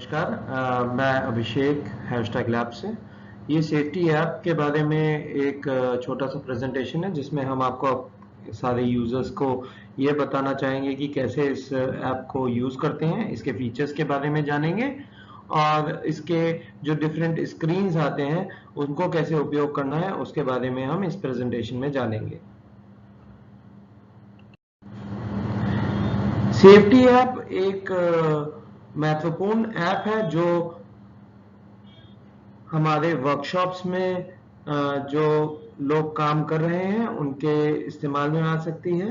नमस्कार। मैं अभिषेक hashtag lab से। ये सेफ्टी ऐप के बारे में एक छोटा सा प्रेजेंटेशन है जिसमें हम आपको सारे यूजर्स को ये बताना चाहेंगे कि कैसे इस ऐप को यूज़ करते हैं, इसके फीचर्स के बारे में जानेंगे और इसके जो डिफरेंट स्क्रीन्स आते हैं उनको कैसे उपयोग करना है उसके बारे में हम इस प्रेजेंटेशन में जानेंगे। सेफ्टी ऐप एक महत्वपूर्ण ऐप है जो हमारे वर्कशॉप्स में जो लोग काम कर रहे हैं उनके इस्तेमाल में आ सकती है।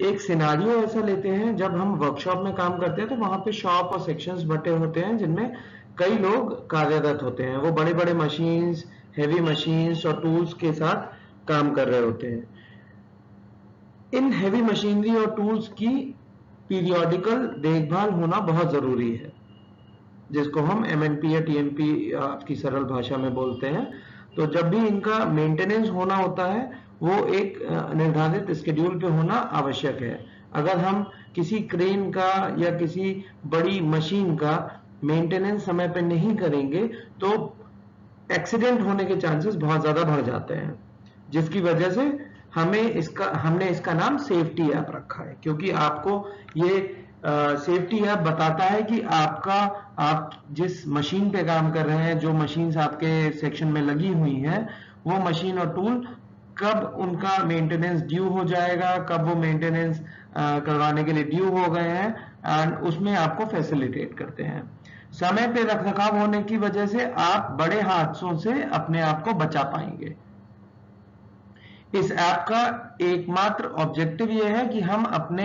एक सिनारियो ऐसा लेते हैं, जब हम वर्कशॉप में काम करते हैं तो वहां पे शॉप और सेक्शंस बटे होते हैं जिनमें कई लोग कार्यरत होते हैं। वो बड़े बड़े मशीन्स, हेवी मशीन्स और टूल्स के साथ काम कर रहे होते हैं। इन हेवी मशीनरी और टूल्स की पीरियोडिकल देखभाल होना बहुत जरूरी है, जिसको हम एमएनपी या टीएनपी की सरल भाषा में बोलते हैं। तो जब भी इनका मेंटेनेंस होना होता है वो एक निर्धारित स्केड्यूल पे होना आवश्यक है। अगर हम किसी क्रेन का या किसी बड़ी मशीन का मेंटेनेंस समय पे नहीं करेंगे तो एक्सीडेंट होने के चांसेस बहुत ज्यादा बढ़ जाते हैं, जिसकी वजह से हमने इसका नाम सेफ्टी ऐप रखा है, क्योंकि आपको ये सेफ्टी ऐप बताता है कि आप जिस मशीन पे काम कर रहे हैं, जो मशीन्स आपके सेक्शन में लगी हुई हैं, वो मशीन और टूल कब उनका मेंटेनेंस ड्यू हो जाएगा, कब वो मेंटेनेंस करवाने के लिए ड्यू हो गए हैं, एंड उसमें आपको फैसिलिटेट करते हैं। समय पे रखरखाव होने की वजह से आप बड़े हादसों से अपने आप को बचा पाएंगे। इस ऐप का एकमात्र ऑब्जेक्टिव यह है कि हम अपने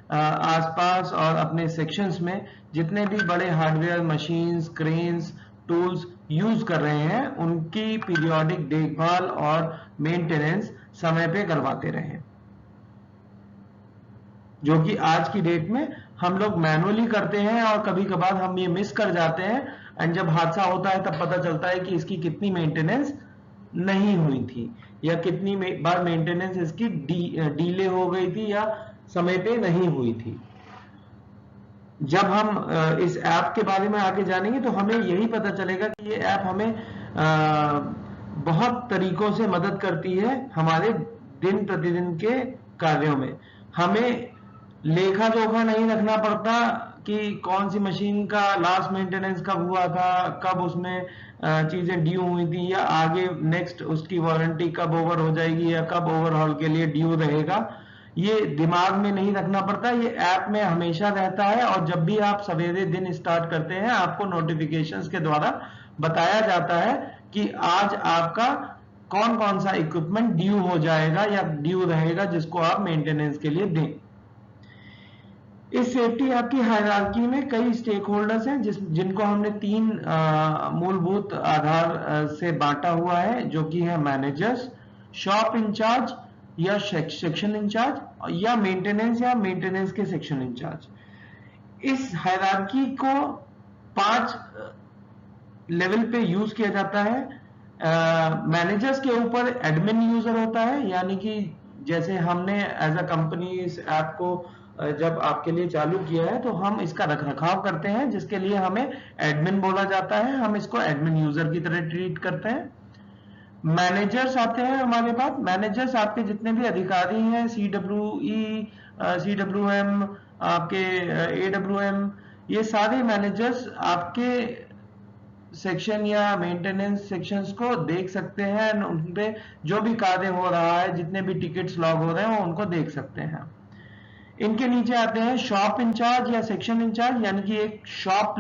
आसपास और अपने सेक्शंस में जितने भी बड़े hardware, machines, cranes, tools use कर रहे हैं उनकी पीरियोडिक देखभाल और मेंटेनेंस समय पे करवाते रहें, जो कि आज की डेट में हम लोग मैनुअली करते हैं और कभी कभार हम ये मिस कर जाते हैं। एंड जब हादसा होता है तब पता चलता है कि इसकी कितनी मेंटेनेंस नहीं हुई थी या कितनी बार मेंटेनेंस इसकी डीले हो गई थी या समय पे नहीं हुई थी। जब हम इस ऐप के बारे में आगे जानेंगे तो हमें यही पता चलेगा कि ये ऐप हमें बहुत तरीकों से मदद करती है हमारे दिन प्रतिदिन के कार्यों में। हमें लेखा जोखा नहीं रखना पड़ता कि कौन सी मशीन का लास्ट मेंटेनेंस कब हुआ था, कब उसमें चीजें ड्यू हुई थी, या आगे नेक्स्ट उसकी वारंटी कब ओवर हो जाएगी या कब ओवरहॉल के लिए ड्यू रहेगा। ये दिमाग में नहीं रखना पड़ता, ये ऐप में हमेशा रहता है। और जब भी आप सवेरे दिन स्टार्ट करते हैं आपको नोटिफिकेशंस के द्वारा बताया जाता है कि आज आपका कौन कौन सा इक्विपमेंट ड्यू हो जाएगा या ड्यू रहेगा जिसको आप मेंटेनेंस के लिए दें। इस सेफ्टी ऐप की हायरार्की में कई स्टेक होल्डर्स हैं जिनको हमने तीन मूलभूत आधार से बांटा हुआ है, जो कि है मैनेजर्स, शॉप इंचार्ज या सेक्शन इंचार्ज, या मेंटेनेंस के सेक्शन इंचार्ज। इस हायरार्की को 5 लेवल पे यूज किया जाता है। मैनेजर्स के ऊपर एडमिन यूजर होता है, यानी कि जैसे हमने एज अ कंपनी इस ऐप को जब आपके लिए चालू किया है तो हम इसका रखरखाव करते हैं, जिसके लिए हमें एडमिन बोला जाता है। हम इसको एडमिन यूजर की तरह ट्रीट करते हैं। मैनेजर्स आते हैं हमारे पास। मैनेजर्स आपके जितने भी अधिकारी हैं, CWE, CWM, आपके AWM, ये सारे मैनेजर्स आपके सेक्शन या मेंटेनेंस सेक्शंस को देख सकते हैं, उन पे जो भी कार्य हो रहा है, जितने भी टिकट्स लॉग हो रहे हैं वो उनको देख सकते हैं। इनके नीचे आते हैं शॉप इंचार्ज या सेक्शन इंचार्ज, यानी कि एक शॉप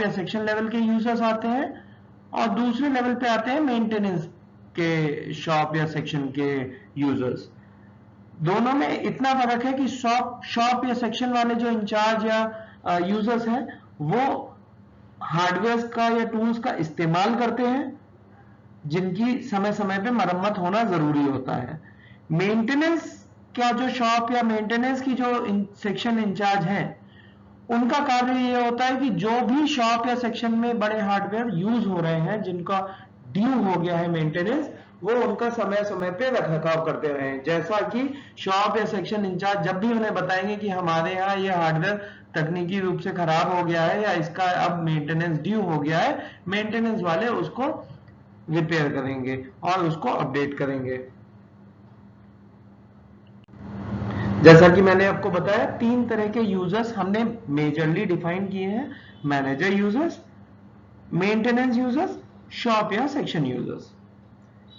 या सेक्शन लेवल के यूजर्स आते हैं, और दूसरे लेवल पे आते हैं मेंटेनेंस के शॉप या सेक्शन के यूजर्स। दोनों में इतना फर्क है कि शॉप या सेक्शन वाले जो इंचार्ज या यूजर्स हैं वो हार्डवेयर का या टूल्स का इस्तेमाल करते हैं जिनकी समय समय पे मरम्मत होना जरूरी होता है। मेंटेनेंस क्या, जो शॉप या मेंटेनेंस की जो सेक्शन इंचार्ज हैं, उनका कार्य ये होता है कि जो भी शॉप या सेक्शन में बड़े हार्डवेयर यूज हो रहे हैं जिनका ड्यू हो गया है मेंटेनेंस, वो उनका समय समय पे रखरखाव करते रहे। जैसा कि शॉप या सेक्शन इंचार्ज जब भी उन्हें बताएंगे कि हमारे यहाँ ये हार्डवेयर तकनीकी रूप से खराब हो गया है या इसका अब मेंटेनेंस ड्यू हो गया है, मेंटेनेंस वाले उसको रिपेयर करेंगे और उसको अपडेट करेंगे। जैसा कि मैंने आपको बताया, 3 तरह के यूजर्स हमने मेजरली डिफाइन किए हैं, manager users, maintenance users, shop या सेक्शन यूजर्स।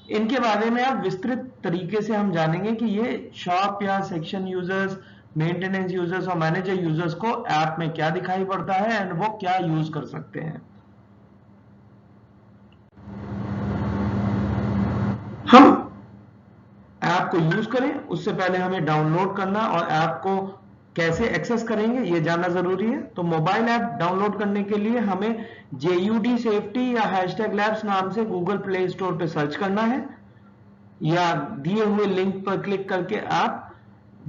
इनके बारे में अब विस्तृत तरीके से हम जानेंगे कि ये शॉप या सेक्शन यूजर्स, मेंटेनेंस यूजर्स और मैनेजर यूजर्स को ऐप में क्या दिखाई पड़ता है एंड वो क्या यूज कर सकते हैं। हम ऐप को यूज करें उससे पहले हमें डाउनलोड करना और ऐप को कैसे एक्सेस करेंगे ये जानना जरूरी है। तो मोबाइल ऐप डाउनलोड करने के लिए हमें JUD सेफ्टी या #labs नाम से गूगल प्ले स्टोर पे सर्च करना है या दिए हुए लिंक पर क्लिक करके आप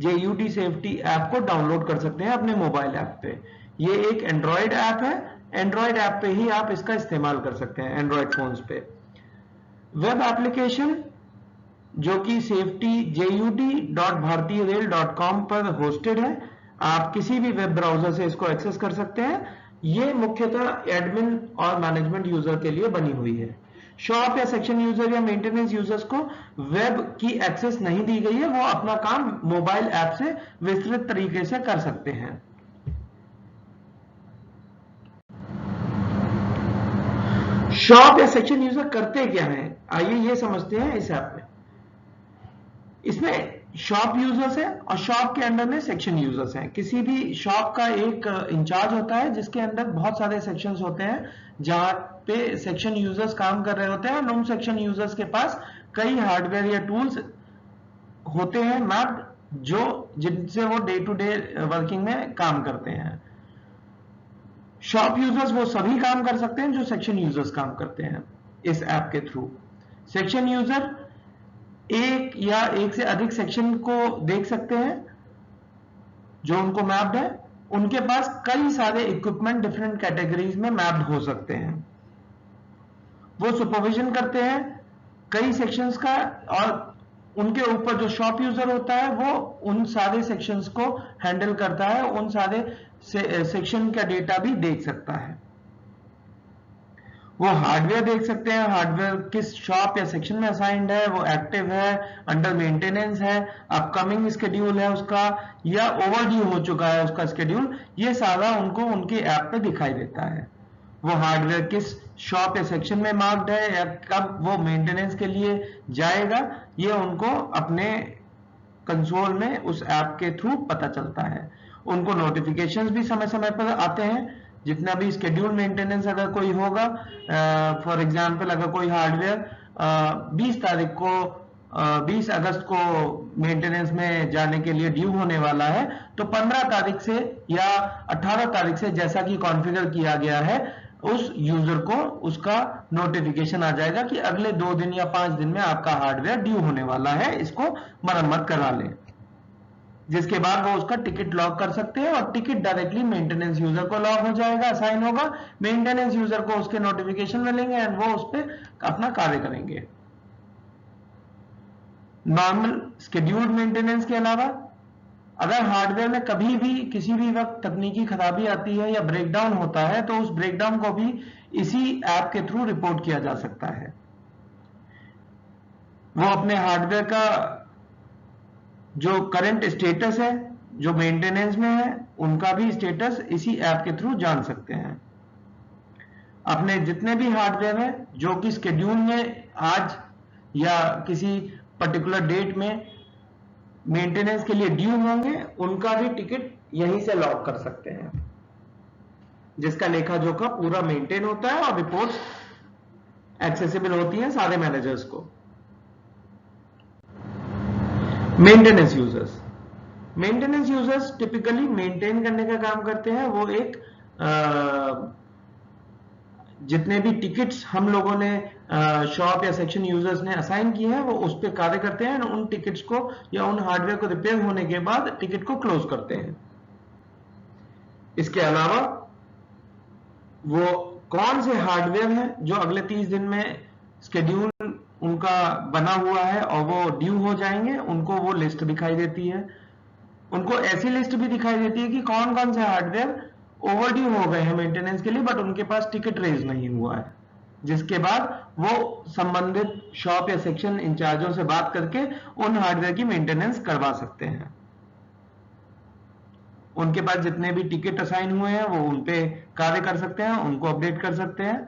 JUD सेफ्टी ऐप को डाउनलोड कर सकते हैं अपने मोबाइल ऐप पे। ये एक एंड्रॉयड ऐप है, एंड्रॉयड ऐप पे ही आप इसका इस्तेमाल कर सकते हैं, एंड्रॉयड फोन्स पे। वेब एप्लीकेशन जो कि safety.jud.bhartiyarail.com पर होस्टेड है, आप किसी भी वेब ब्राउजर से इसको एक्सेस कर सकते हैं। ये मुख्यतः एडमिन और मैनेजमेंट यूजर के लिए बनी हुई है। शॉप या सेक्शन यूजर या मेंटेनेंस यूजर्स को वेब की एक्सेस नहीं दी गई है, वो अपना काम मोबाइल ऐप से विस्तृत तरीके से कर सकते हैं। शॉप या सेक्शन यूजर करते क्या है, आइए ये समझते हैं इस ऐप में। इसमें शॉप यूजर्स है और शॉप के अंडर में सेक्शन यूजर्स हैं। किसी भी शॉप का एक इंचार्ज होता है जिसके अंदर बहुत सारे सेक्शंस होते हैं जहां पे सेक्शन यूजर्स काम कर रहे होते हैं और उन सेक्शन यूजर्स के पास कई हार्डवेयर या टूल्स होते हैं मैप्ड जिनसे वो डे टू डे वर्किंग में काम करते हैं। शॉप यूजर्स वो सभी काम कर सकते हैं जो सेक्शन यूजर्स काम करते हैं इस ऐप के थ्रू। सेक्शन यूजर एक या एक से अधिक सेक्शन को देख सकते हैं जो उनको मैप्ड है। उनके पास कई सारे इक्विपमेंट डिफरेंट कैटेगरीज में मैप्ड हो सकते हैं। वो सुपरविजन करते हैं कई सेक्शंस का और उनके ऊपर जो शॉप यूजर होता है वो उन सारे सेक्शंस को हैंडल करता है, उन सारे सेक्शन का डेटा भी देख सकता है। वो हार्डवेयर देख सकते हैं, हार्डवेयर किस शॉप या सेक्शन में असाइंड है, वो एक्टिव है, अंडर मेंटेनेंस है, अपकमिंग स्केड्यूल है उसका या ओवरड्यू हो चुका है उसका स्केड्यूल। ये सारा उनको उनके ऐप पे दिखाई देता है। वो हार्डवेयर किस शॉप या सेक्शन में मार्क्ड है या कब वो मेंटेनेंस के लिए जाएगा, ये उनको अपने कंसोल में उस ऐप के थ्रू पता चलता है। उनको नोटिफिकेशंस भी समय समय पर आते हैं। जितना भी स्केड्यूल मेंटेनेंस अगर कोई होगा, फॉर एग्जांपल अगर कोई हार्डवेयर 20 अगस्त को मेंटेनेंस में जाने के लिए ड्यू होने वाला है, तो 15 तारीख से या 18 तारीख से जैसा कि कॉन्फ़िगर किया गया है उस यूजर को उसका नोटिफिकेशन आ जाएगा कि अगले 2 दिन या 5 दिन में आपका हार्डवेयर ड्यू होने वाला है, इसको मरम्मत करा लें। जिसके बाद वो उसका टिकट लॉक कर सकते हैं और टिकट डायरेक्टली मेंटेनेंस यूजर को लॉक हो जाएगा, असाइन होगा। मेंटेनेंस यूजर को उसके नोटिफिकेशन मिलेंगे एंड वो उस पर अपना कार्य करेंगे। नॉर्मल स्केड्यूल्ड मेंटेनेंस के अलावा अगर हार्डवेयर में कभी भी किसी भी वक्त तकनीकी खराबी आती है या ब्रेकडाउन होता है तो उस ब्रेकडाउन को भी इसी ऐप के थ्रू रिपोर्ट किया जा सकता है। वो अपने हार्डवेयर का जो करंट स्टेटस है, जो मेंटेनेंस में है, उनका भी स्टेटस इसी ऐप के थ्रू जान सकते हैं। अपने जितने भी हार्डवेयर है जो कि स्केड्यूल में आज या किसी पर्टिकुलर डेट में मेंटेनेंस के लिए ड्यू होंगे, उनका भी टिकट यहीं से लॉक कर सकते हैं, जिसका लेखा जोखा पूरा मेंटेन होता है और रिपोर्ट्स एक्सेसिबल होती हैं सारे मैनेजर्स को। मेंटेनेंस यूजर्स टिपिकली मेंटेन करने का काम करते हैं। वो एक जितने भी टिकट्स हम लोगों ने शॉप या सेक्शन यूजर्स ने असाइन किए हैं वो उस पर कार्य करते हैं, उन टिकट्स को या उन हार्डवेयर को रिपेयर होने के बाद टिकट को क्लोज करते हैं। इसके अलावा वो कौन से हार्डवेयर हैं जो अगले 30 दिन में स्केड्यूल उनका बना हुआ है और वो ड्यू हो जाएंगे, उनको वो लिस्ट दिखाई देती है। उनको ऐसी लिस्ट भी दिखाई देती है कि कौन कौन से हार्डवेयर ओवरड्यू हो गए हैं मेंटेनेंस के लिए, बट उनके पास टिकट रेज नहीं हुआ है, जिसके बाद वो संबंधित शॉप या सेक्शन इंचार्जों से बात करके उन हार्डवेयर की मेंटेनेंस करवा सकते हैं। उनके पास जितने भी टिकट असाइन हुए हैं वो उन पे कार्य कर सकते हैं, उनको अपडेट कर सकते हैं।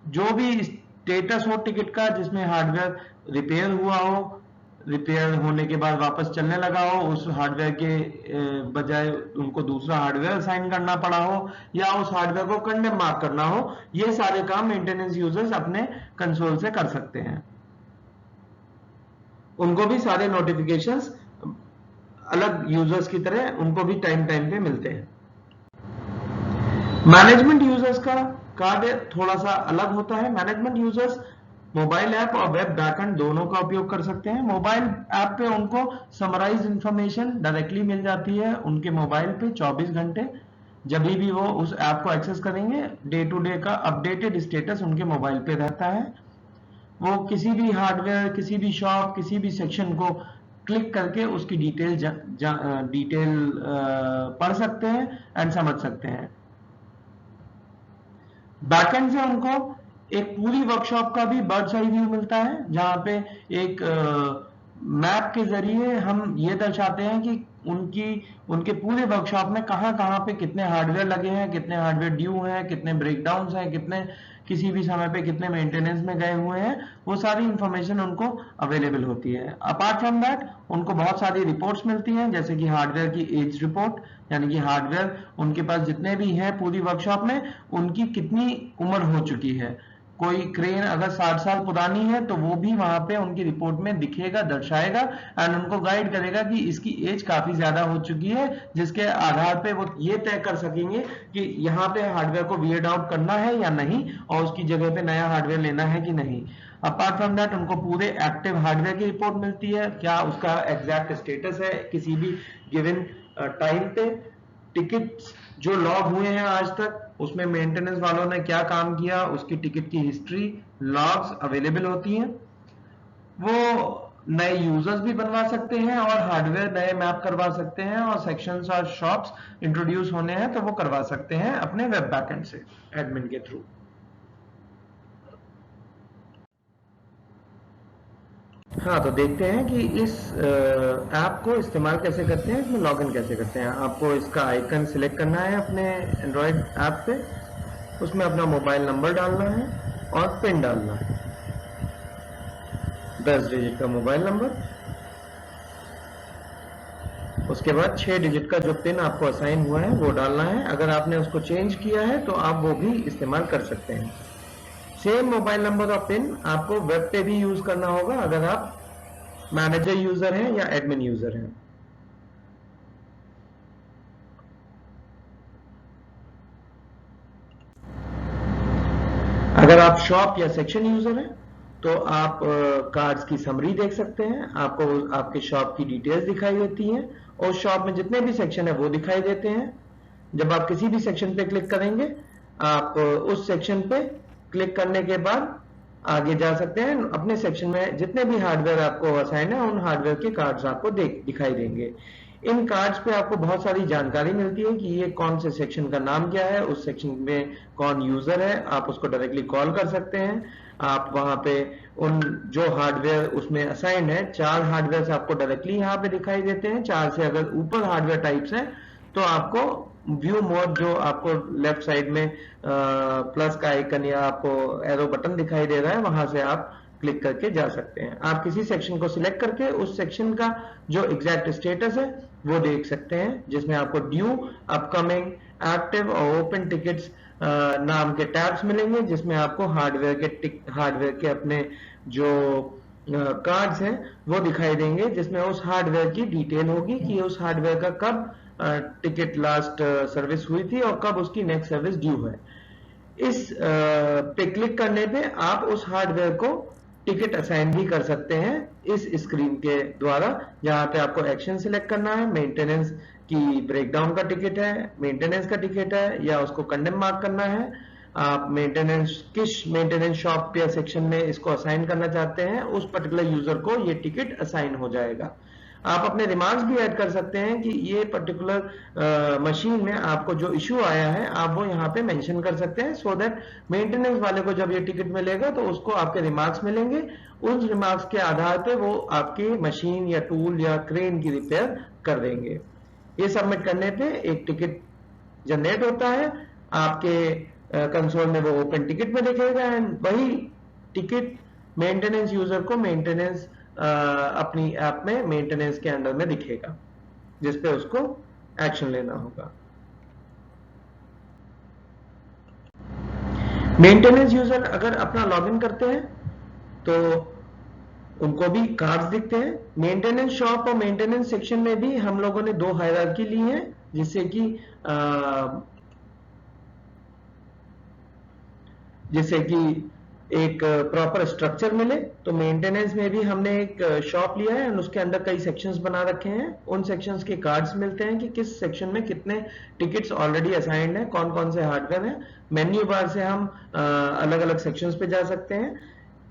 जो भी स्टेटस हो टिकट का जिसमें हार्डवेयर रिपेयर हुआ हो, रिपेयर होने के बाद वापस चलने लगा हो, उस हार्डवेयर के बजाय उनको दूसरा हार्डवेयर असाइन करना पड़ा हो, या उस हार्डवेयर को कंडेम मार्क करना हो, ये सारे काम मेंटेनेंस यूजर्स अपने कंसोल से कर सकते हैं। उनको भी सारे नोटिफिकेशंस अलग यूजर्स की तरह उनको भी टाइम टाइम पे मिलते हैं। मैनेजमेंट यूजर्स का कार्य थोड़ा सा अलग होता है। मैनेजमेंट यूजर्स मोबाइल ऐप और वेब बैकएंड दोनों का उपयोग कर सकते हैं। मोबाइल ऐप पे उनको समराइज इंफॉर्मेशन डायरेक्टली मिल जाती है उनके मोबाइल पे 24 घंटे। जब भी वो उस ऐप को एक्सेस करेंगे, डे टू डे का अपडेटेड स्टेटस उनके मोबाइल पे रहता है। वो किसी भी हार्डवेयर, किसी भी शॉप, किसी भी सेक्शन को क्लिक करके उसकी डिटेल पढ़ सकते हैं एंड समझ सकते हैं। बैकएंड से उनको एक पूरी वर्कशॉप का भी बर्ड्स आई व्यू मिलता है, जहां पे एक मैप के जरिए हम ये दर्शाते हैं कि उनके पूरे वर्कशॉप में कहां पे कितने हार्डवेयर लगे हैं, कितने हार्डवेयर ड्यू हैं, कितने ब्रेकडाउन्स हैं, कितने किसी भी समय पे कितने मेंटेनेंस में गए हुए हैं, वो सारी इंफॉर्मेशन उनको अवेलेबल होती है। अपार्ट फ्रॉम दैट उनको बहुत सारी रिपोर्ट्स मिलती हैं, जैसे कि हार्डवेयर की एज रिपोर्ट, यानी कि हार्डवेयर उनके पास जितने भी हैं पूरी वर्कशॉप में उनकी कितनी उम्र हो चुकी है। कोई क्रेन अगर 60 साल पुरानी है तो वो भी वहां पे उनकी रिपोर्ट में दिखेगा, दर्शाएगा एंड उनको गाइड करेगा कि इसकी एज काफी ज्यादा हो चुकी है, जिसके आधार पे वो ये तय कर सकेंगे कि यहाँ पे हार्डवेयर को वियर्ड आउट करना है या नहीं और उसकी जगह पे नया हार्डवेयर लेना है कि नहीं। अपार्ट फ्रॉम दैट उनको पूरे एक्टिव हार्डवेयर की रिपोर्ट मिलती है, क्या उसका एग्जैक्ट स्टेटस है किसी भी गिवन टाइम पे, टिकट्स जो लॉग हुए हैं आज तक उसमें मेंटेनेंस वालों ने क्या काम किया, उसकी टिकट की हिस्ट्री, लॉग्स अवेलेबल होती हैं। वो नए यूजर्स भी बनवा सकते हैं और हार्डवेयर नए मैप करवा सकते हैं, और सेक्शंस और शॉप्स इंट्रोड्यूस होने हैं तो वो करवा सकते हैं अपने वेब बैकएंड से एडमिन के थ्रू। हाँ, तो देखते हैं कि इस ऐप को इस्तेमाल कैसे करते हैं, इसमें लॉगिन कैसे करते हैं। आपको इसका आइकन सिलेक्ट करना है अपने एंड्रॉयड ऐप पे, उसमें अपना मोबाइल नंबर डालना है और पिन डालना है, 10 डिजिट का मोबाइल नंबर, उसके बाद 6 डिजिट का जो पिन आपको असाइन हुआ है वो डालना है। अगर आपने उसको चेंज किया है तो आप वो भी इस्तेमाल कर सकते हैं। सेम मोबाइल नंबर और पिन आपको वेब पे भी यूज करना होगा अगर आप मैनेजर यूजर हैं या एडमिन यूजर हैं। अगर आप शॉप या सेक्शन यूजर हैं तो आप कार्ड्स की समरी देख सकते हैं, आपको आपके शॉप की डिटेल्स दिखाई देती हैं और शॉप में जितने भी सेक्शन है वो दिखाई देते हैं। जब आप किसी भी सेक्शन पे क्लिक करेंगे, आप उस सेक्शन पे क्लिक करने के बाद आगे जा सकते हैं। अपने सेक्शन में जितने भी हार्डवेयर आपको असाइन है उन हार्डवेयर के कार्ड्स आपको दिखाई देंगे। इन कार्ड्स पे आपको बहुत सारी जानकारी मिलती है कि ये कौन से सेक्शन का नाम क्या है, उस सेक्शन में कौन यूजर है, आप उसको डायरेक्टली कॉल कर सकते हैं। आप वहां पे उन जो हार्डवेयर उसमें असाइंड है, 4 हार्डवेयर आपको डायरेक्टली यहाँ पे दिखाई देते हैं। 4 से अगर ऊपर हार्डवेयर टाइप्स हैं तो आपको व्यू मोड, जो आपको लेफ्ट साइड में प्लस का आइकन या आपको एरो बटन दिखाई दे रहा है, वहां से आप क्लिक करके जा सकते हैं। आप किसी सेक्शन को सिलेक्ट करके उस सेक्शन का जो एग्जैक्ट स्टेटस है वो देख सकते हैं, जिसमें आपको ड्यू, अपकमिंग, एक्टिव और ओपन टिकट्स नाम के टैब्स मिलेंगे, जिसमें आपको हार्डवेयर के अपने जो कार्ड्स हैं वो दिखाई देंगे, जिसमें उस हार्डवेयर की डिटेल होगी कि उस हार्डवेयर का कब टिकट लास्ट सर्विस हुई थी और कब उसकी नेक्स्ट सर्विस ड्यू है। इस पे क्लिक करने पे आप उस हार्डवेयर को टिकट असाइन भी कर सकते हैं इस स्क्रीन के द्वारा, जहां पे आपको एक्शन सिलेक्ट करना है, मेंटेनेंस की ब्रेकडाउन का टिकट है, मेंटेनेंस का टिकट है या उसको कंडेम मार्क करना है। आप किस मेंटेनेंस शॉप या सेक्शन में इसको असाइन करना चाहते हैं, उस पर्टिकुलर यूजर को ये टिकट असाइन हो जाएगा। आप अपने रिमार्क्स भी ऐड कर सकते हैं कि ये पर्टिकुलर मशीन में आपको जो इश्यू आया है आप वो यहाँ पे मेंशन कर सकते हैं, सो दैट मेंटेनेंस वाले को जब ये टिकट मिलेगा तो उसको आपके रिमार्क्स मिलेंगे, उस रिमार्क्स के आधार पे वो आपकी मशीन या टूल या क्रेन की रिपेयर कर देंगे। ये सबमिट करने पे एक टिकट जनरेट होता है, आपके कंसोल में वो ओपन टिकट में दिखेगा एंड वही टिकट मेंटेनेंस यूजर को मेंटेनेंस अपनी ऐप में मेंटेनेंस के अंडर में दिखेगा, जिसपे उसको एक्शन लेना होगा। मेंटेनेंस यूजर अगर अपना लॉगिन करते हैं तो उनको भी कार्ड्स दिखते हैं। मेंटेनेंस शॉप और मेंटेनेंस सेक्शन में भी हम लोगों ने दो हायरार्की ली है, जिससे कि एक प्रॉपर स्ट्रक्चर मिले। तो मेंटेनेंस में भी हमने एक शॉप लिया है और उसके अंदर कई सेक्शंस बना रखे हैं। उन सेक्शंस के कार्ड्स मिलते हैं कि किस सेक्शन में कितने टिकट्स ऑलरेडी असाइंड हैं, कौन कौन से हार्डवेयर हैं। मेन्यू बार से हम अलग अलग सेक्शंस पे जा सकते हैं।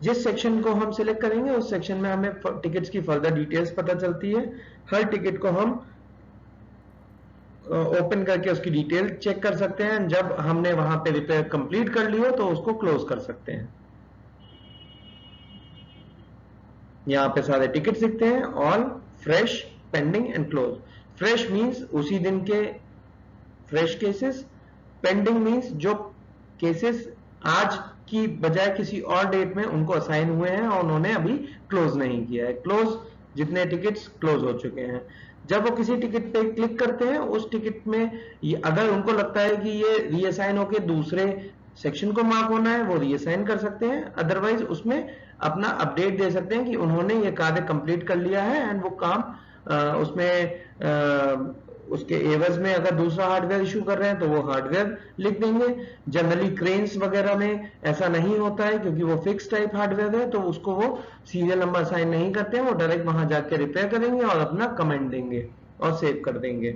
जिस सेक्शन को हम सिलेक्ट करेंगे उस सेक्शन में हमें टिकट्स की फर्दर डिटेल्स पता चलती है। हर टिकट को हम ओपन करके उसकी डिटेल चेक कर सकते हैं। जब हमने वहां पे रिपेयर कंप्लीट कर ली हो तो उसको क्लोज कर सकते हैं। यहाँ पे सारे टिकट दिखते हैं, all, fresh, pending and close. Fresh means उसी दिन के फ्रेश केसेस, पेंडिंग मींस जो केसेस आज की बजाय किसी और डेट में उनको असाइन हुए हैं और उन्होंने अभी क्लोज नहीं किया है। क्लोज जितने टिकट्स क्लोज हो चुके हैं। जब वो किसी टिकट पे क्लिक करते हैं उस टिकट में अगर उनको लगता है कि ये रीअसाइन होके दूसरे सेक्शन को मार्क होना है वो रीअसाइन कर सकते हैं, अदरवाइज उसमें अपना अपडेट दे सकते हैं कि उन्होंने ये कार्य कंप्लीट कर लिया है एंड वो काम उसमें उसके एवज में अगर दूसरा हार्डवेयर इशू कर रहे हैं तो वो हार्डवेयर लिख देंगे। जनरली क्रेन्स वगैरह में ऐसा नहीं होता है क्योंकि वो फिक्स टाइप हार्डवेयर है, तो उसको वो सीरियल नंबर असाइन नहीं करते हैं, वो डायरेक्ट वहां जाके रिपेयर करेंगे और अपना कमेंट देंगे और सेव कर देंगे।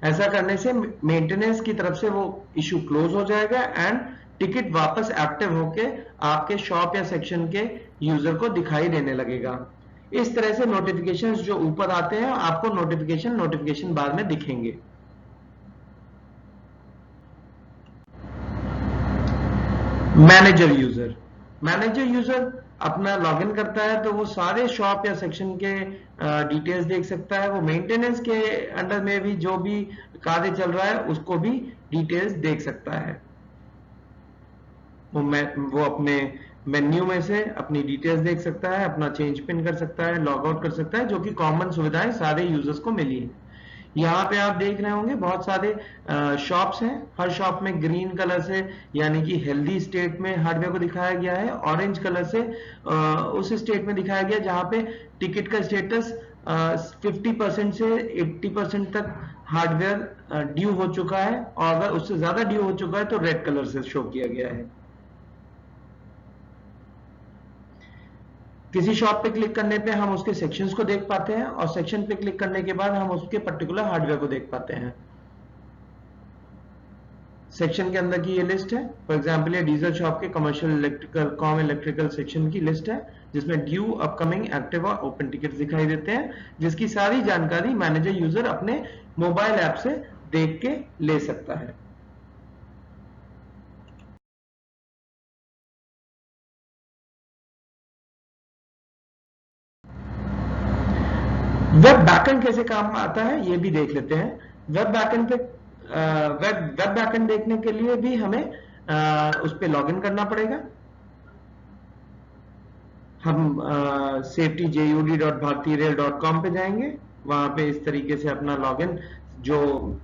ऐसा करने से मेंटेनेंस की तरफ से वो इशू क्लोज हो जाएगा एंड टिकट वापस एक्टिव होके आपके शॉप या सेक्शन के यूजर को दिखाई देने लगेगा। इस तरह से नोटिफिकेशंस जो ऊपर आते हैं आपको नोटिफिकेशन बार में दिखेंगे। मैनेजर यूजर अपना लॉगिन करता है तो वो सारे शॉप या सेक्शन के डिटेल्स देख सकता है। वो मेंटेनेंस के अंडर में भी जो भी कार्य चल रहा है उसको भी डिटेल्स देख सकता है। वो अपने मेन्यू में से अपनी डिटेल्स देख सकता है, अपना चेंज पिन कर सकता है, लॉग आउट कर सकता है, जो कि कॉमन सुविधाएं सारे यूजर्स को मिली है। यहाँ पे आप देख रहे होंगे बहुत सारे शॉप्स हैं। हर शॉप में ग्रीन कलर से यानी कि हेल्दी स्टेट में हार्डवेयर को दिखाया गया है, ऑरेंज कलर से उस स्टेट में दिखाया गया जहां पे टिकट का स्टेटस 50% से 80% तक हार्डवेयर ड्यू हो चुका है और अगर उससे ज्यादा ड्यू हो चुका है तो रेड कलर से शो किया गया है। किसी शॉप पे क्लिक करने पे हम उसके सेक्शंस को देख पाते हैं और सेक्शन पे क्लिक करने के बाद हम उसके पर्टिकुलर हार्डवेयर को देख पाते हैं। सेक्शन के अंदर की ये लिस्ट है। फॉर एग्जांपल ये डीजल शॉप के commercial electrical com electrical section की लिस्ट है जिसमें ड्यू, अपकमिंग, एक्टिव और ओपन टिकट दिखाई देते हैं, जिसकी सारी जानकारी मैनेजर यूजर अपने मोबाइल ऐप से देख के ले सकता है। वेब बैकएंड कैसे काम में आता है ये भी देख लेते हैं। वेब बैकएंड पे वेब बैकएंड देखने के लिए भी हमें उस पे लॉगिन करना पड़ेगा। हम safetyjud.bhartirail.com पे जाएंगे, वहां पे इस तरीके से अपना लॉगिन जो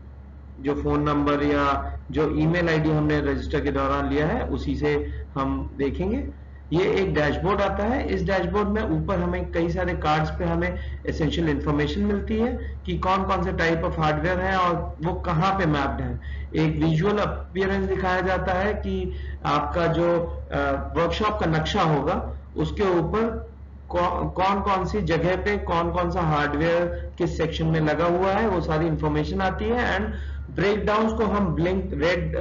फोन नंबर या जो ईमेल आईडी हमने रजिस्टर के दौरान लिया है उसी से हम देखेंगे। ये एक डैशबोर्ड आता है। इस डैशबोर्ड में ऊपर हमें कई सारे कार्ड्स पे हमें एसेंशियल इंफॉर्मेशन मिलती है कि कौन कौन से टाइप ऑफ हार्डवेयर है और वो कहाँ पे मैप्ड है। एक विजुअल अपीयरेंस दिखाया जाता है कि आपका जो वर्कशॉप का नक्शा होगा उसके ऊपर कौन कौन सी जगह पे कौन कौन सा हार्डवेयर किस सेक्शन में लगा हुआ है, वो सारी इंफॉर्मेशन आती है। एंड ब्रेकडाउन्स को हम ब्लिंक रेड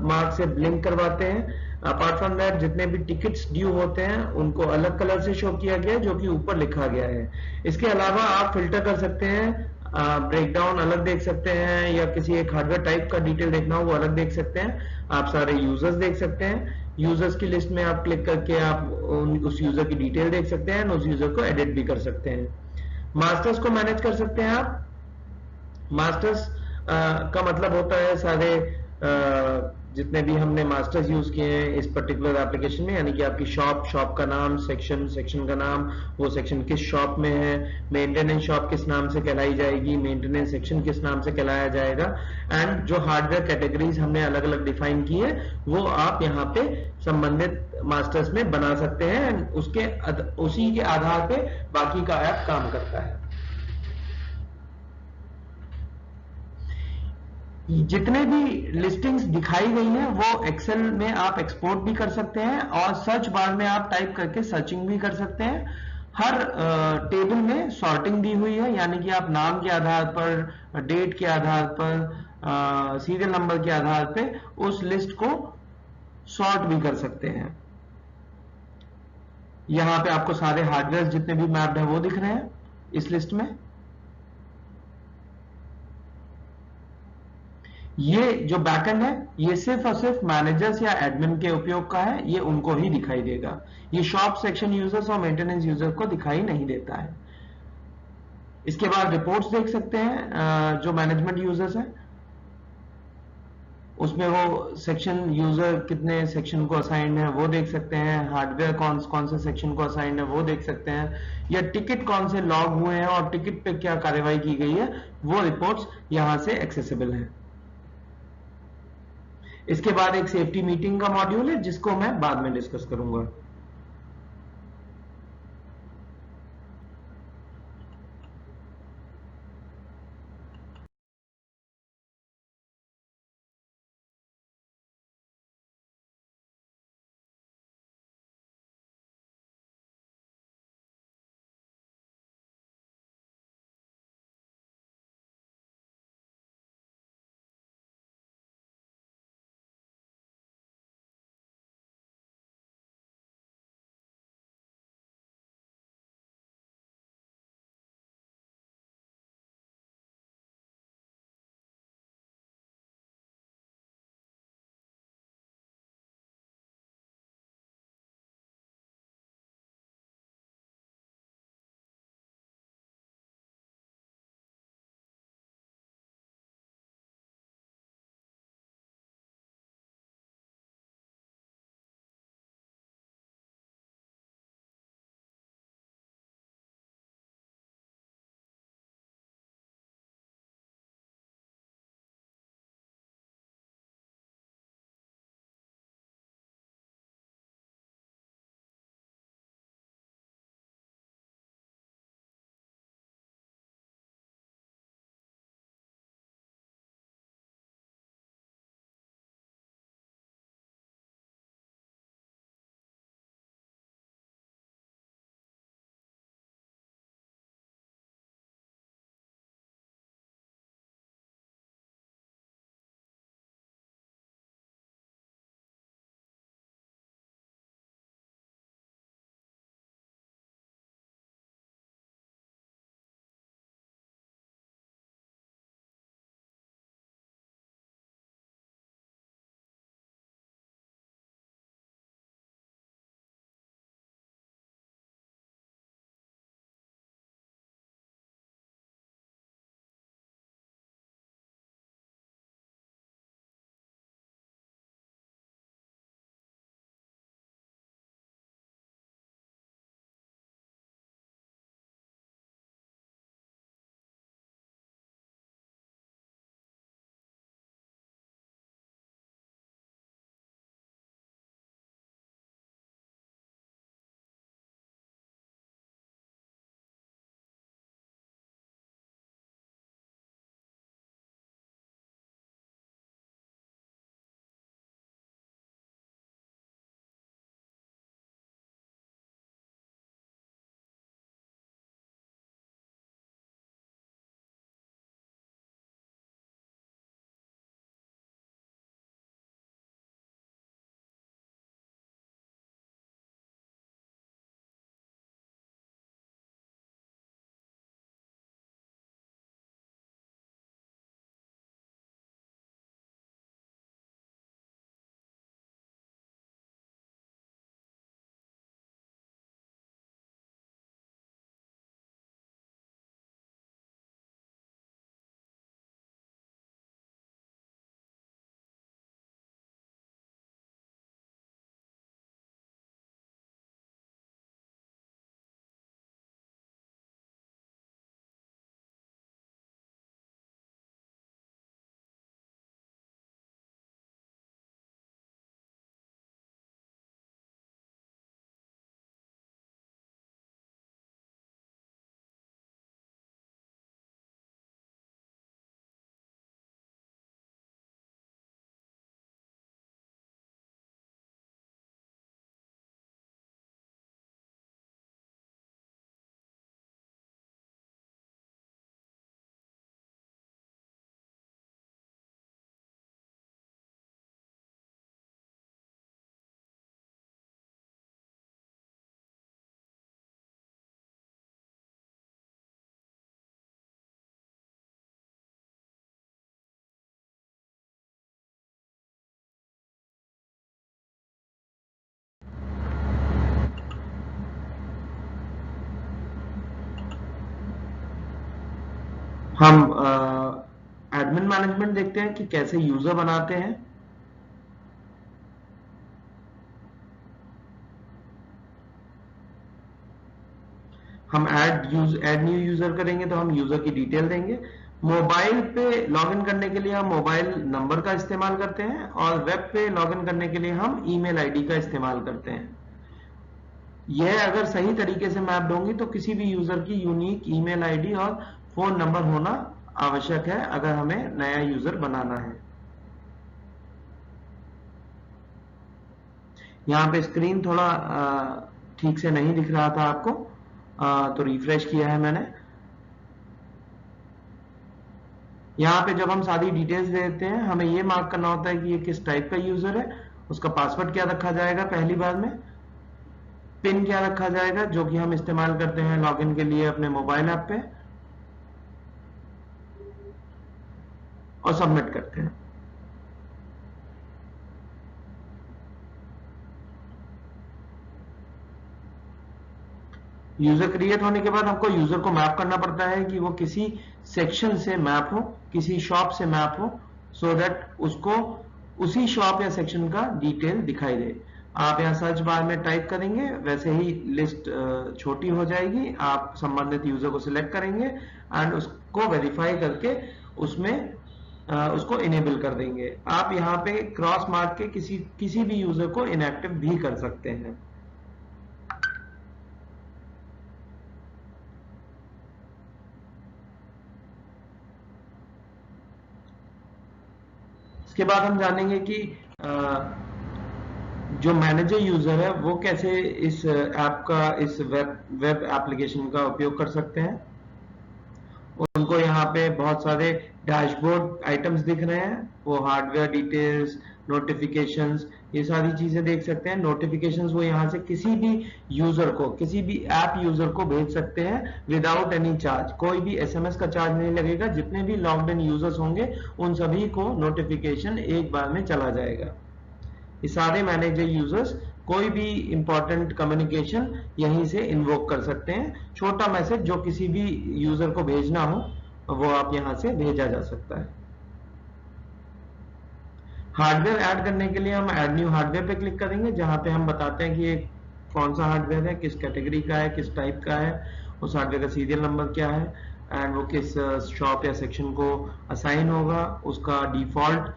मार्क से ब्लिंक करवाते हैं अपार्ट फ्रॉम दैट जितने भी टिकट्स ड्यू होते हैं उनको अलग कलर से शो किया गया है, जो कि ऊपर लिखा गया है। इसके अलावा आप फिल्टर कर सकते हैं, ब्रेकडाउन अलग देख सकते हैं, या किसी एक हार्डवेयर टाइप का डिटेल देखना हो वो अलग देख सकते हैं। आप सारे यूजर्स देख सकते हैं, यूजर्स की लिस्ट में आप क्लिक करके आप उस यूजर की डिटेल देख सकते हैं, उस यूजर को एडिट भी कर सकते हैं। मास्टर्स को मैनेज कर सकते हैं आप। मास्टर्स का मतलब होता है सारे जितने भी हमने मास्टर्स यूज किए हैं इस पर्टिकुलर एप्लीकेशन में, यानी कि आपकी शॉप का नाम, सेक्शन का नाम, वो सेक्शन किस शॉप में है, मेंटेनेंस शॉप किस नाम से कहलाई जाएगी, मेंटेनेंस सेक्शन किस नाम से कहलाया जाएगा, एंड जो हार्डवेयर कैटेगरीज हमने अलग अलग डिफाइन की है वो आप यहाँ पे संबंधित मास्टर्स में बना सकते हैं। उसी के आधार पे बाकी का ऐप काम करता है। जितने भी लिस्टिंग्स दिखाई गई हैं वो एक्सेल में आप एक्सपोर्ट भी कर सकते हैं, और सर्च बार में आप टाइप करके सर्चिंग भी कर सकते हैं। हर टेबल में सॉर्टिंग दी हुई है, यानी कि आप नाम के आधार पर, डेट के आधार पर, सीरियल नंबर के आधार पे उस लिस्ट को सॉर्ट भी कर सकते हैं। यहाँ पे आपको सारे हार्डवेयर जितने भी मैप्ड हैं वो दिख रहे हैं इस लिस्ट में। ये जो बैकएंड है ये सिर्फ और सिर्फ मैनेजर्स या एडमिन के उपयोग का है, ये उनको ही दिखाई देगा। ये शॉप सेक्शन यूजर्स और मेंटेनेंस यूजर को दिखाई नहीं देता है। इसके बाद रिपोर्ट्स देख सकते हैं, जो मैनेजमेंट यूजर्स हैं उसमें वो सेक्शन यूजर कितने सेक्शन को असाइंड है वो देख सकते हैं, हार्डवेयर कौन कौन से सेक्शन को असाइंड है वो देख सकते हैं, या टिकट कौन से लॉग हुए हैं और टिकट पे क्या कार्यवाही की गई है, वो रिपोर्ट्स यहां से एक्सेसिबल है। इसके बाद एक सेफ्टी मीटिंग का मॉड्यूल है जिसको मैं बाद में डिस्कस करूंगा। हम एडमिन मैनेजमेंट देखते हैं कि कैसे यूजर बनाते हैं। हम ऐड न्यू यूजर करेंगे तो हम यूजर की डिटेल देंगे। मोबाइल पे लॉगिन करने के लिए हम मोबाइल नंबर का इस्तेमाल करते हैं, और वेब पे लॉगिन करने के लिए हम ईमेल आईडी का इस्तेमाल करते हैं। यह अगर सही तरीके से मैप होंगी तो किसी भी यूजर की यूनिक ईमेल आईडी और फोन नंबर होना आवश्यक है अगर हमें नया यूजर बनाना है। यहाँ पे स्क्रीन थोड़ा ठीक से नहीं दिख रहा था आपको, तो रिफ्रेश किया है मैंने। यहाँ पे जब हम सारी डिटेल्स देते हैं, हमें ये मार्क करना होता है कि ये किस टाइप का यूजर है, उसका पासवर्ड क्या रखा जाएगा पहली बार में, पिन क्या रखा जाएगा जो कि हम इस्तेमाल करते हैं लॉगिन के लिए अपने मोबाइल ऐप पे, और सबमिट करते हैं। यूजर क्रिएट होने के बाद हमको यूजर को मैप करना पड़ता है कि वो किसी सेक्शन से मैप हो, किसी शॉप से मैप हो, सो दैट उसको उसी शॉप या सेक्शन का डिटेल दिखाई दे। आप यहाँ सर्च बार में टाइप करेंगे, वैसे ही लिस्ट छोटी हो जाएगी। आप संबंधित यूजर को सिलेक्ट करेंगे एंड उसको वेरीफाई करके उसमें उसको इनेबल कर देंगे। आप यहाँ पे क्रॉस मार्क के किसी किसी भी यूजर को इनएक्टिव भी कर सकते हैं। इसके बाद हम जानेंगे कि जो मैनेजर यूजर है वो कैसे इस ऐप का, इस वेब एप्लीकेशन का उपयोग कर सकते हैं। उनको यहाँ पे बहुत सारे डैशबोर्ड आइटम्स दिख रहे हैं, वो हार्डवेयर डिटेल्स, नोटिफिकेशंस, ये सारी चीजें देख सकते हैं। नोटिफिकेशंस वो यहाँ से किसी भी यूजर को, किसी भी ऐप यूजर को भेज सकते हैं विदाउट एनी चार्ज। कोई भी एसएमएस का चार्ज नहीं लगेगा। जितने भी लॉग्ड इन यूजर्स होंगे उन सभी को नोटिफिकेशन एक बार में चला जाएगा। ये सारे मैनेजर यूजर्स कोई भी इंपॉर्टेंट कम्युनिकेशन यहीं से इन्वोक कर सकते हैं। छोटा मैसेज जो किसी भी यूजर को भेजना हो वो आप यहां से भेजा जा सकता है। हार्डवेयर ऐड करने के लिए हम ऐड न्यू हार्डवेयर पे क्लिक करेंगे, जहां पे हम बताते हैं कि ये कौन सा हार्डवेयर है, किस कैटेगरी का है, किस टाइप का है, उस हार्डवेयर का सीरियल नंबर क्या है, एंड वो किस शॉप या सेक्शन को असाइन होगा, उसका डिफॉल्ट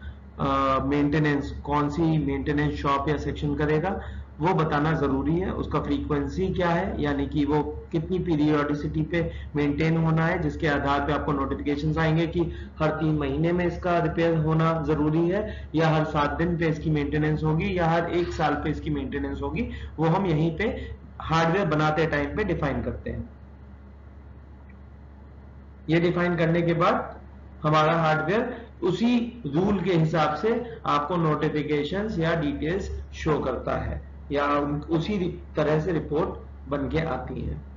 मेंटेनेंस कौन सी मेंटेनेंस शॉप या सेक्शन करेगा वो बताना जरूरी है। उसका फ्रीक्वेंसी क्या है, यानी कि वो कितनी पीरियोडिसिटी पे मेंटेन होना है, जिसके आधार पे आपको नोटिफिकेशंस आएंगे कि हर 3 महीने में इसका रिपेयर होना जरूरी है, या हर 7 दिन पे इसकी मेंटेनेंस होगी, या हर 1 साल पे इसकी मेंटेनेंस होगी। वो हम यहीं पे हार्डवेयर बनाते टाइम पे डिफाइन करते हैं। ये डिफाइन करने के बाद हमारा हार्डवेयर उसी रूल के हिसाब से आपको नोटिफिकेशंस या डिटेल्स शो करता है, या उसी तरह से रिपोर्ट बन के आती है।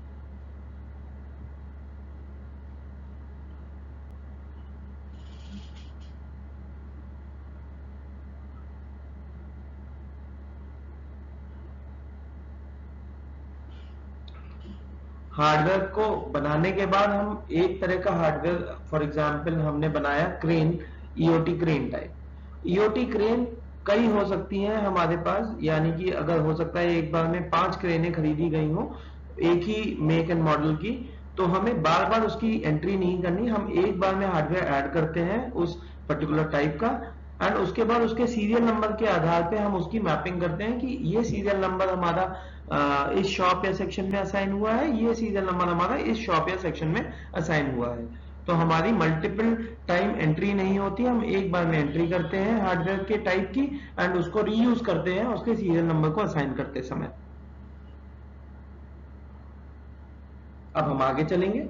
हार्डवेयर को बनाने के बाद हम एक तरह का हार्डवेयर, फॉर एग्जांपल हमने बनाया crane, EOT crane type. EOT crane कई हो सकती हैं हमारे पास, यानी कि अगर हो सकता है एक बार में 5 क्रेनें खरीदी गई हो एक ही मेक एंड मॉडल की, तो हमें बार बार उसकी एंट्री नहीं करनी। हम एक बार में हार्डवेयर ऐड करते हैं उस पर्टिकुलर टाइप का, एंड उसके बाद उसके सीरियल नंबर के आधार पे हम उसकी मैपिंग करते हैं कि ये सीरियल नंबर हमारा इस शॉप या सेक्शन में असाइन हुआ है, ये सीरियल नंबर हमारा इस शॉप या सेक्शन में असाइन हुआ है। तो हमारी मल्टीपल टाइम एंट्री नहीं होती, हम एक बार में एंट्री करते हैं हार्डवेयर के टाइप की, एंड उसको रीयूज करते हैं उसके सीरियल नंबर को असाइन करते समय। अब हम आगे चलेंगे।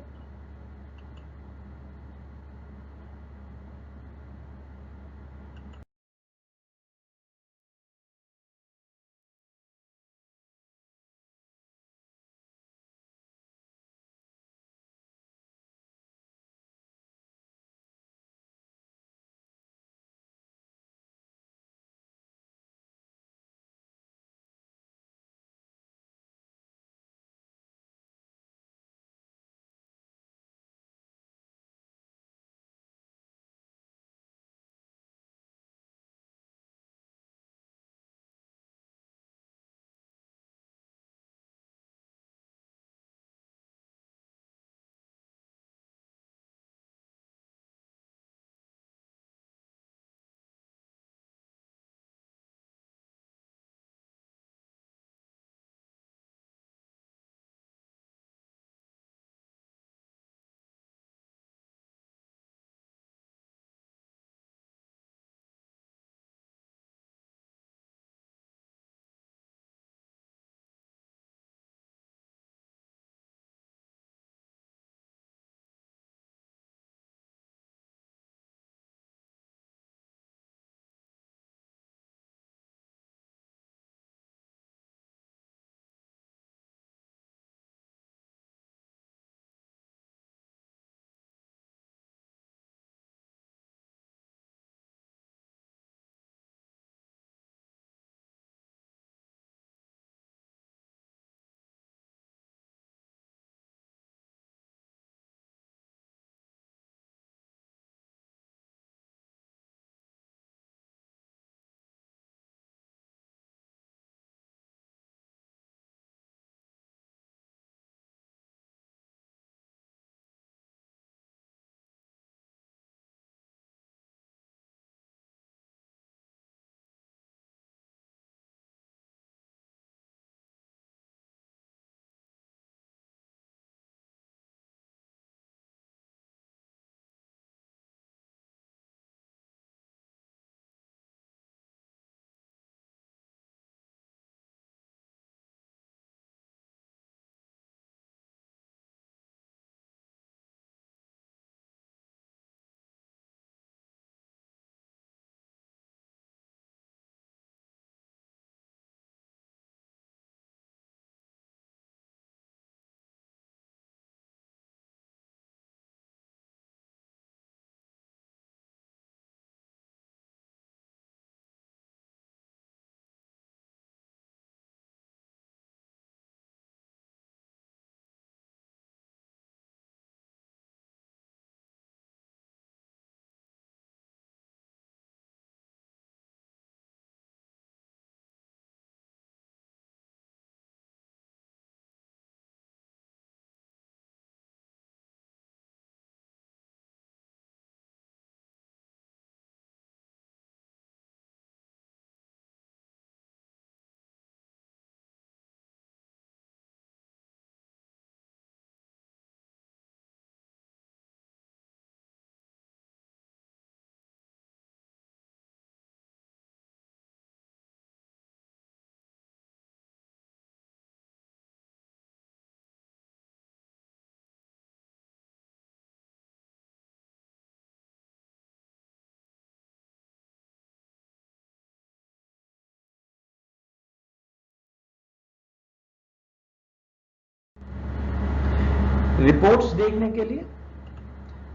रिपोर्ट्स देखने के लिए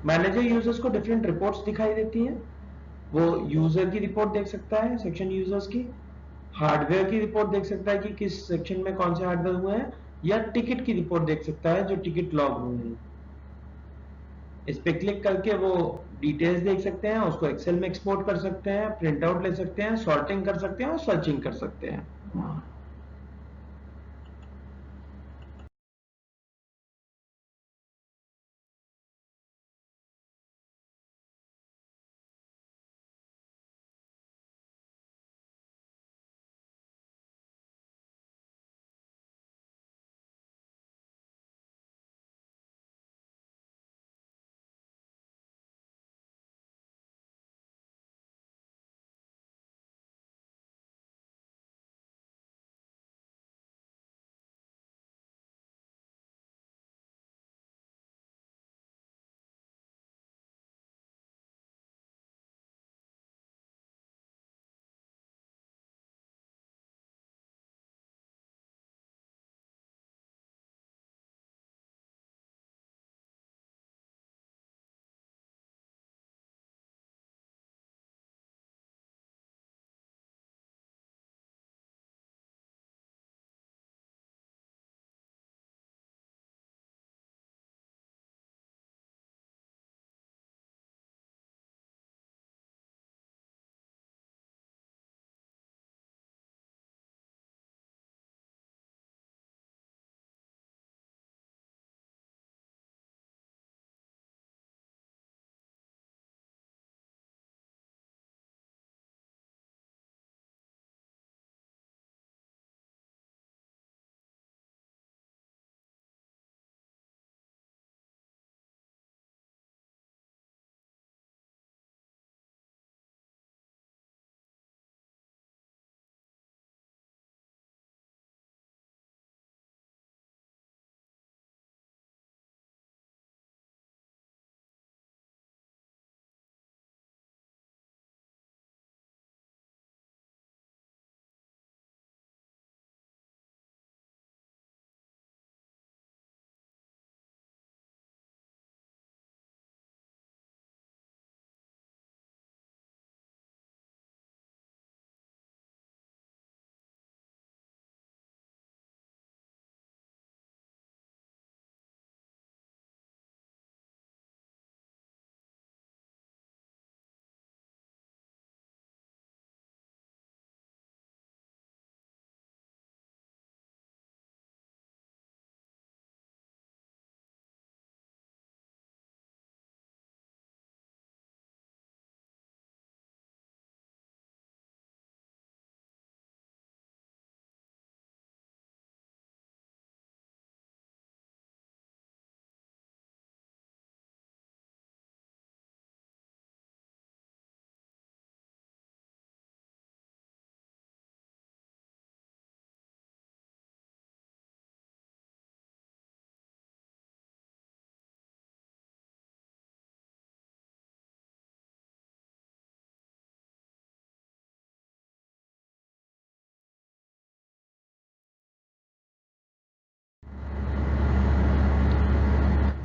मैनेजर यूजर्स को डिफरेंट रिपोर्ट्स दिखाई देती हैं। वो यूजर की रिपोर्ट देख सकता है, सेक्शन यूजर्स की, हार्डवेयर की रिपोर्ट देख सकता है कि किस सेक्शन में कौन से हार्डवेयर हुए हैं, या टिकट की रिपोर्ट देख सकता है जो टिकट लॉग हुए हैं। इस पे क्लिक करके वो डिटेल्स देख सकते हैं, उसको एक्सेल में एक्सपोर्ट कर सकते हैं, प्रिंट आउट ले सकते हैं, सॉर्टिंग कर सकते हैं और सर्चिंग कर सकते हैं।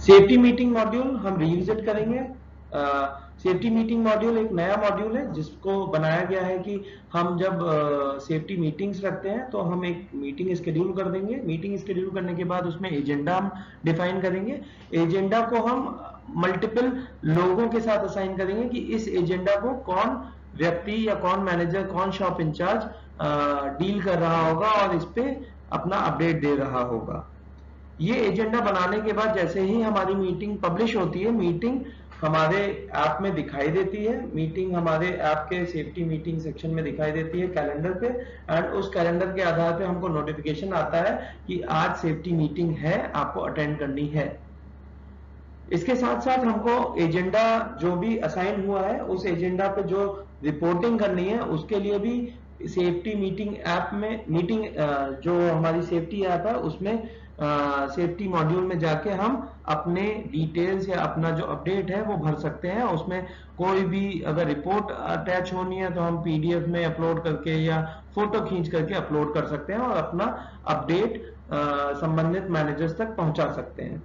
सेफ्टी मीटिंग मॉड्यूल हम रिविजिट करेंगे। सेफ्टी मीटिंग मॉड्यूल एक नया मॉड्यूल है जिसको बनाया गया है कि हम जब सेफ्टी मीटिंग्स रखते हैं तो हम एक मीटिंग स्केड्यूल कर देंगे। मीटिंग स्केड्यूल करने के बाद उसमें एजेंडा हम डिफाइन करेंगे। एजेंडा को हम मल्टीपल लोगों के साथ असाइन करेंगे कि इस एजेंडा को कौन व्यक्ति या कौन मैनेजर, कौन शॉप इंचार्ज डील कर रहा होगा और इस पे अपना अपडेट दे रहा होगा। ये एजेंडा बनाने के बाद जैसे ही हमारी मीटिंग पब्लिश होती है, मीटिंग हमारे ऐप में दिखाई देती है। मीटिंग हमारे ऐप के सेफ्टी मीटिंग सेक्शन में दिखाई देती है कैलेंडर पे, एंड उस कैलेंडर के आधार पे हमको नोटिफिकेशन आता है कि आज सेफ्टी मीटिंग है, आपको अटेंड करनी है। इसके साथ साथ हमको एजेंडा जो भी असाइन हुआ है उस एजेंडा पे जो रिपोर्टिंग करनी है उसके लिए भी सेफ्टी मीटिंग ऐप में जो हमारी सेफ्टी ऐप है उसमें सेफ्टी मॉड्यूल में जाके हम अपने डिटेल्स या अपना जो अपडेट है वो भर सकते हैं। उसमें कोई भी अगर रिपोर्ट अटैच होनी है तो हम पीडीएफ में अपलोड करके या फोटो खींच करके अपलोड कर सकते हैं और अपना अपडेट संबंधित मैनेजर्स तक पहुंचा सकते हैं।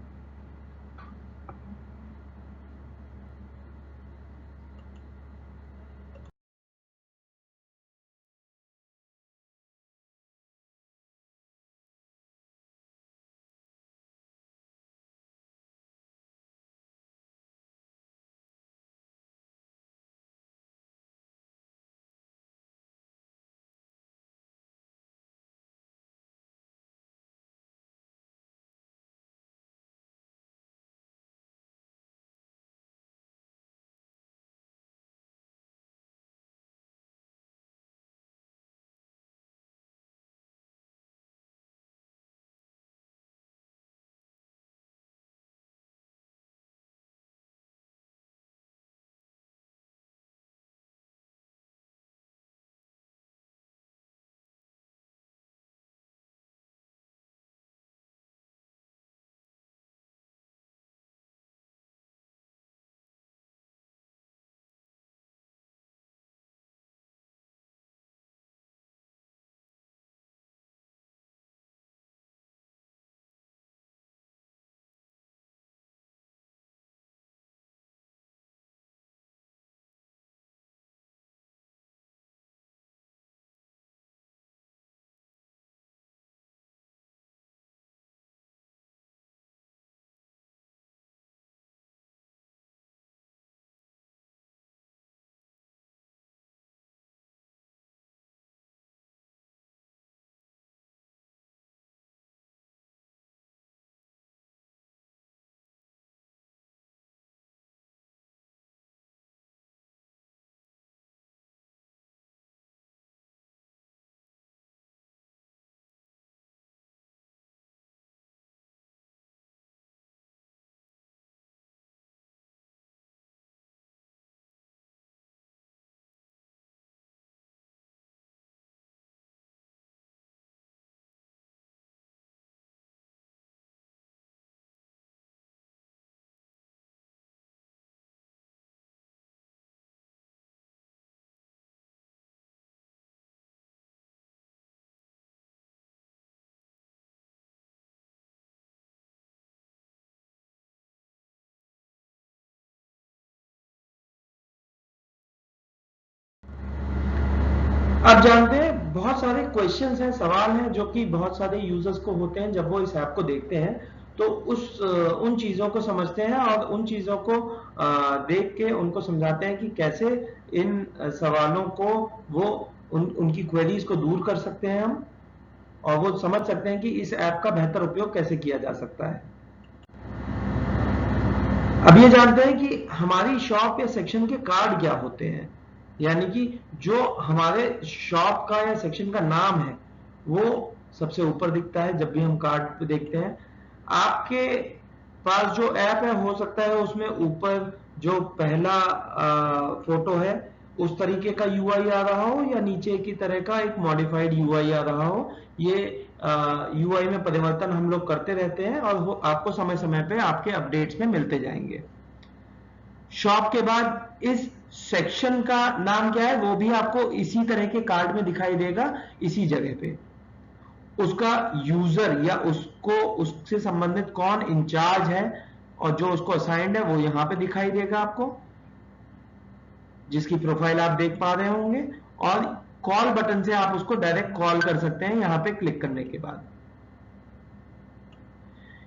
अब जानते हैं बहुत सारे क्वेश्चंस हैं, सवाल हैं जो कि बहुत सारे यूजर्स को होते हैं जब वो इस ऐप को देखते हैं, तो उन चीजों को समझते हैं और उन चीजों को देख के उनको समझाते हैं कि कैसे इन सवालों को वो उनकी क्वेरीज को दूर कर सकते हैं हम, और वो समझ सकते हैं कि इस ऐप का बेहतर उपयोग कैसे किया जा सकता है। अब ये जानते हैं कि हमारी शॉप या सेक्शन के कार्ड क्या होते हैं, यानी कि जो हमारे शॉप का या सेक्शन का नाम है वो सबसे ऊपर दिखता है जब भी हम कार्ड पे देखते हैं। आपके पास जो ऐप है हो सकता है उसमें ऊपर जो पहला फोटो है उस तरीके का यूआई आ रहा हो, या नीचे की तरह का एक मॉडिफाइड यूआई आ रहा हो। ये यूआई में परिवर्तन हम लोग करते रहते हैं और वो आपको समय समय पे आपके अपडेट्स में मिलते जाएंगे। शॉप के बाद इस सेक्शन का नाम क्या है वो भी आपको इसी तरह के कार्ड में दिखाई देगा, इसी जगह पे। उसका यूजर या उससे संबंधित कौन इंचार्ज है और जो उसको असाइंड है वो यहां पे दिखाई देगा आपको, जिसकी प्रोफाइल आप देख पा रहे होंगे। और कॉल बटन से आप उसको डायरेक्ट कॉल कर सकते हैं यहां पे क्लिक करने के बाद।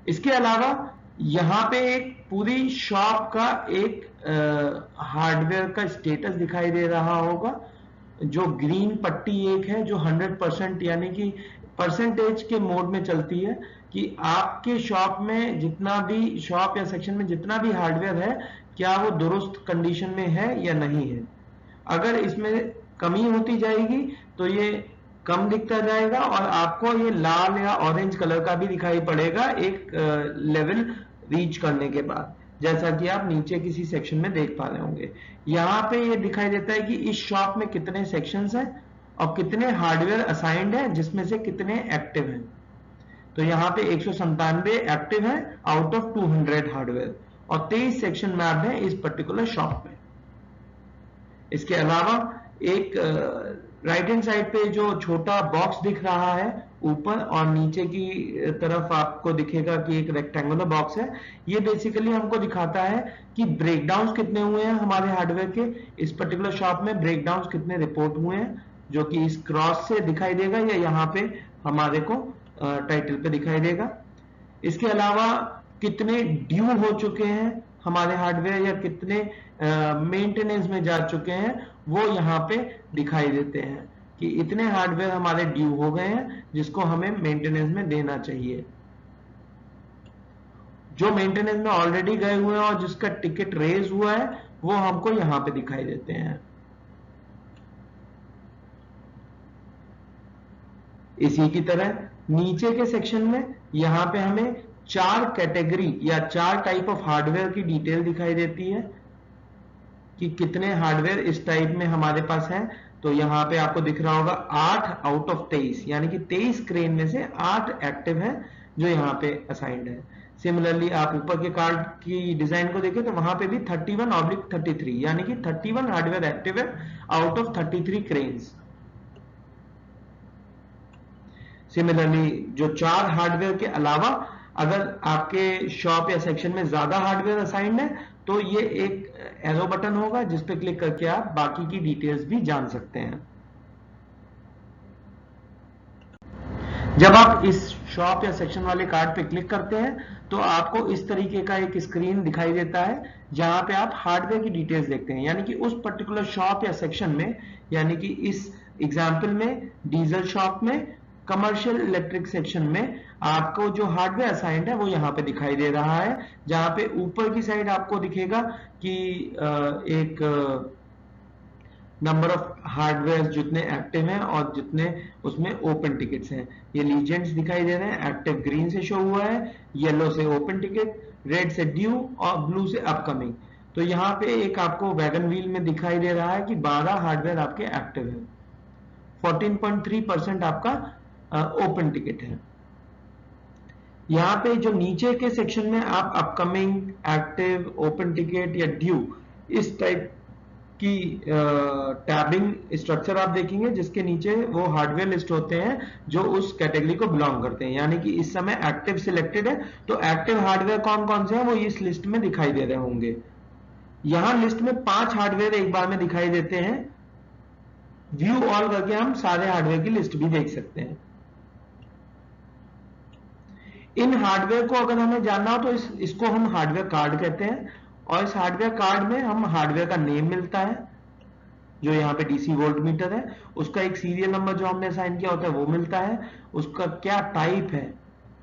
इसके अलावा यहां पे एक पूरी शॉप का एक हार्डवेयर का स्टेटस दिखाई दे रहा होगा, जो ग्रीन पट्टी एक है जो 100% यानी कि परसेंटेज के मोड में चलती है कि आपके शॉप में जितना भी शॉप या सेक्शन में जितना भी हार्डवेयर है क्या वो दुरुस्त कंडीशन में है या नहीं है। अगर इसमें कमी होती जाएगी तो ये कम दिखता जाएगा और आपको ये लाल या ऑरेंज कलर का भी दिखाई पड़ेगा एक लेवल रीच करने के बाद, जैसा कि आप नीचे किसी सेक्शन में देख पा रहे होंगे। यहां पे ये दिखाई देता है कि इस शॉप में कितने सेक्शंस हैं और कितने हार्डवेयर असाइंड है, जिसमें से कितने एक्टिव हैं। तो यहाँ पे 197 एक्टिव है आउट ऑफ 200 हार्डवेयर और 23 सेक्शन मैप है इस पर्टिकुलर शॉप में। इसके अलावा एक राइट हैंड साइड पे जो छोटा बॉक्स दिख रहा है ऊपर और नीचे की तरफ आपको दिखेगा कि एक रेक्टेंगुलर बॉक्स है। ये बेसिकली हमको दिखाता है कि ब्रेकडाउन्स कितने हुए हैं हमारे हार्डवेयर के, इस पर्टिकुलर शॉप में ब्रेकडाउन्स कितने रिपोर्ट हुए हैं, जो कि इस क्रॉस से दिखाई देगा या यहाँ पे हमारे को टाइटल पे दिखाई देगा। इसके अलावा कितने ड्यू हो चुके हैं हमारे हार्डवेयर या कितने मेंटेनेंस में जा चुके हैं वो यहाँ पे दिखाई देते हैं कि इतने हार्डवेयर हमारे ड्यू हो गए हैं जिसको हमें मेंटेनेंस में देना चाहिए। जो मेंटेनेंस में ऑलरेडी गए हुए हैं और जिसका टिकट रेज हुआ है वो हमको यहां पे दिखाई देते हैं। इसी की तरह नीचे के सेक्शन में यहां पे हमें 4 कैटेगरी या 4 टाइप ऑफ हार्डवेयर की डिटेल दिखाई देती है कि कितने हार्डवेयर इस टाइप में हमारे पास हैं। तो यहां पे आपको दिख रहा होगा 8 आउट ऑफ 23, यानी कि 23 क्रेन में से 8 एक्टिव हैं जो यहाँ पे असाइंड है। सिमिलरली आप ऊपर के कार्ड की डिजाइन को देखें तो वहां पे भी 31/33 यानी कि 31 हार्डवेयर एक्टिव है आउट ऑफ 33 क्रेन्स। सिमिलरली जो 4 हार्डवेयर के अलावा अगर आपके शॉप या सेक्शन में ज्यादा हार्डवेयर असाइंड है तो ये एक एरो बटन होगा जिस पे क्लिक करके आप बाकी की डिटेल्स भी जान सकते हैं। जब आप इस शॉप या सेक्शन वाले कार्ड पे क्लिक करते हैं तो आपको इस तरीके का एक स्क्रीन दिखाई देता है जहां पे आप हार्डवेयर की डिटेल्स देखते हैं, यानी कि उस पर्टिकुलर शॉप या सेक्शन में, यानी कि इस एग्जाम्पल में डीजल शॉप में, कमर्शियल इलेक्ट्रिक सेक्शन में आपको जो हार्डवेयर असाइंड है वो यहाँ पे दिखाई दे रहा है, जहां पे ऊपर की साइड आपको दिखेगा कि एक नंबर ऑफ हार्डवेयर जितने एक्टिव हैं और जितने उसमें ओपन टिकट्स हैं। ये लीजेंड्स दिखाई दे रहे हैं, एक्टिव ग्रीन से शो हुआ है, येलो से ओपन टिकट, रेड से ड्यू और ब्लू से अपकमिंग। तो यहाँ पे एक आपको वैगन व्हील में दिखाई दे रहा है कि 12 हार्डवेयर आपके एक्टिव है, 14.3% आपका ओपन टिकट है। यहाँ पे जो नीचे के सेक्शन में आप अपकमिंग, एक्टिव, ओपन टिकट या ड्यू इस टाइप की टैबिंग स्ट्रक्चर आप देखेंगे जिसके नीचे वो हार्डवेयर लिस्ट होते हैं जो उस कैटेगरी को बिलोंग करते हैं। यानी कि इस समय एक्टिव सिलेक्टेड है तो एक्टिव हार्डवेयर कौन कौन से हैं वो इस लिस्ट में दिखाई दे रहे होंगे। यहां लिस्ट में 5 हार्डवेयर एक बार में दिखाई देते हैं व्यू ऑल करके हम सारे हार्डवेयर की लिस्ट भी देख सकते हैं। इन हार्डवेयर को अगर हमें जानना हो तो इसको हम हार्डवेयर कार्ड कहते हैं, और इस हार्डवेयर कार्ड में हम हार्डवेयर का नेम मिलता है, जो यहाँ पे डीसी वोल्ट मीटर है, उसका एक सीरियल नंबर जो हमने असाइन किया होता है वो मिलता है, उसका क्या टाइप है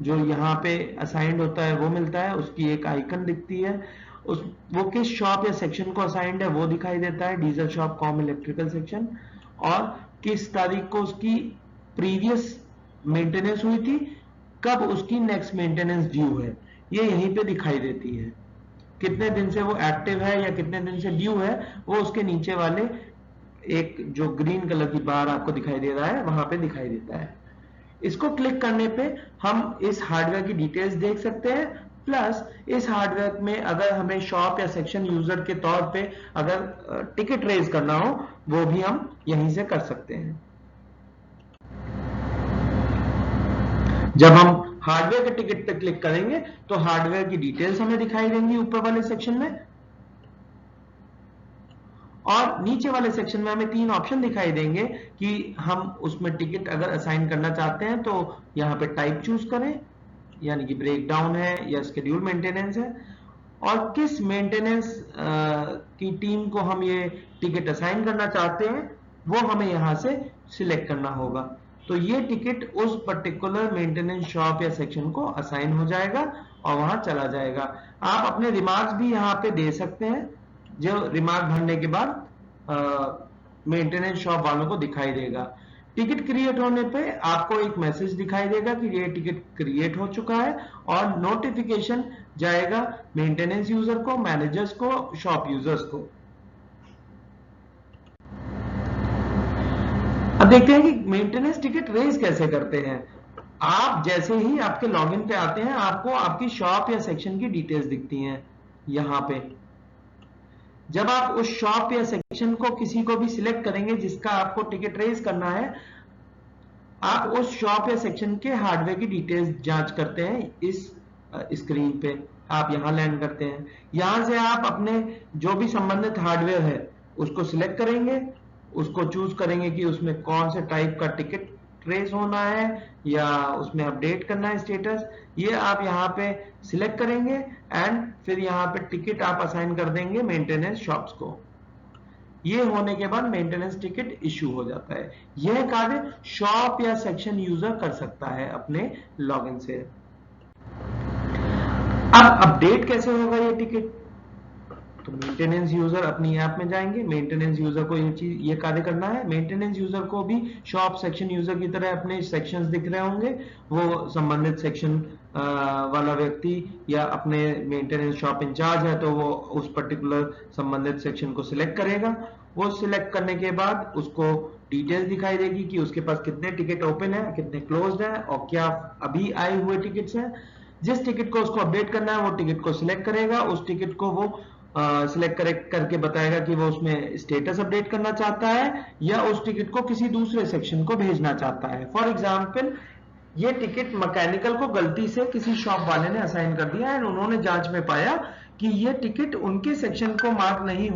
जो यहाँ पे असाइंड होता है वो मिलता है, उसकी एक आइकन दिखती है, उस वो किस शॉप या सेक्शन को असाइंड है वो दिखाई देता है, diesel shop com electrical section, और किस तारीख को उसकी प्रीवियस मेंटेनेंस हुई थी, कब उसकी नेक्स्ट मेंटेनेंस ड्यू है, ये यहीं पे दिखाई देती है। कितने दिन से वो एक्टिव है या कितने दिन से ड्यू है वो उसके नीचे वाले एक जो ग्रीन कलर की बार आपको दिखाई दे रहा है वहां पे दिखाई देता है। इसको क्लिक करने पे हम इस हार्डवेयर की डिटेल्स देख सकते हैं, प्लस इस हार्डवेयर में अगर हमें शॉप या सेक्शन यूजर के तौर पे अगर टिकट रेज करना हो वो भी हम यहीं से कर सकते हैं। जब हम हार्डवेयर के टिकट पे क्लिक करेंगे तो हार्डवेयर की डिटेल्स हमें दिखाई देंगी ऊपर वाले सेक्शन में, और नीचे वाले सेक्शन में हमें 3 ऑप्शन दिखाई देंगे कि हम उसमें टिकट अगर असाइन करना चाहते हैं तो यहाँ पे टाइप चूज करें, यानी कि ब्रेक डाउन है या शेड्यूल मेंटेनेंस है, और किस मेंटेनेंस की टीम को हम ये टिकट असाइन करना चाहते हैं वो हमें यहाँ से सिलेक्ट करना होगा। तो ये टिकट उस पर्टिकुलर मेंटेनेंस शॉप या सेक्शन को असाइन हो जाएगा और वहां चला जाएगा। आप अपने रिमार्क्स भी यहाँ पे दे सकते हैं, जो रिमार्क भरने के बाद मेंटेनेंस शॉप वालों को दिखाई देगा। टिकट क्रिएट होने पे आपको एक मैसेज दिखाई देगा कि ये टिकट क्रिएट हो चुका है, और नोटिफिकेशन जाएगा मेंटेनेंस यूजर को, मैनेजर्स को, शॉप यूजर्स को। अब देखते हैं कि मेंटेनेंस टिकट रेज कैसे करते हैं। आप जैसे ही आपके लॉगिन पे आते हैं आपको आपकी शॉप या सेक्शन की डिटेल्स दिखती हैं यहां पे। जब आप उस शॉप या सेक्शन को किसी को भी सिलेक्ट करेंगे जिसका आपको टिकट रेज करना है, आप उस शॉप या सेक्शन के हार्डवेयर की डिटेल्स जांच करते हैं। इस स्क्रीन पे आप यहां लैंड करते हैं, यहां से आप अपने जो भी संबंधित हार्डवेयर है उसको सिलेक्ट करेंगे, उसको चूज करेंगे कि उसमें कौन से टाइप का टिकट ट्रेस होना है या उसमें अपडेट करना है स्टेटस, ये आप यहाँ पे सिलेक्ट करेंगे एंड फिर यहाँ पे टिकट आप असाइन कर देंगे मेंटेनेंस शॉप्स को। ये होने के बाद मेंटेनेंस टिकट इश्यू हो जाता है। यह कार्य शॉप या सेक्शन यूजर कर सकता है अपने लॉगिन से। अब अपडेट कैसे होगा ये टिकट? तो मेंटेनेंस यूजर अपनी ऐप में जाएंगे, मेंटेनेंस यूजर को ये कार्य करना है। मेंटेनेंस यूजर को भी शॉप सेक्शन यूजर की तरह अपने सेक्शंस दिख रहे होंगे, वो संबंधित सेक्शन वाला व्यक्ति या अपने मेंटेनेंस शॉप इंचार्ज है तो वो उस पर्टिकुलर संबंधित सेक्शन को सिलेक्ट करेगा। वो सिलेक्ट करने के बाद उसको डिटेल्स दिखाई देगी कि उसके पास कितने टिकट ओपन है, कितने क्लोज्ड है और क्या अभी आए हुए टिकट्स हैं। जिस टिकट को उसको अपडेट करना है वो टिकट को सिलेक्ट करेगा, उस टिकट को वो सिलेक्ट करके बताएगा कि वो उसमें स्टेटस अपडेट करना चाहता है या उस टिकट को किसी दूसरे सेक्शन को भेजना चाहता है। फॉर एग्जांपल, ये टिकट मैकेनिकल को गलती से किसी शॉप वाले ने असाइन कर दिया है, उन्होंने जांच में पाया कि ये टिकट उनके सेक्शन को मार्क नहीं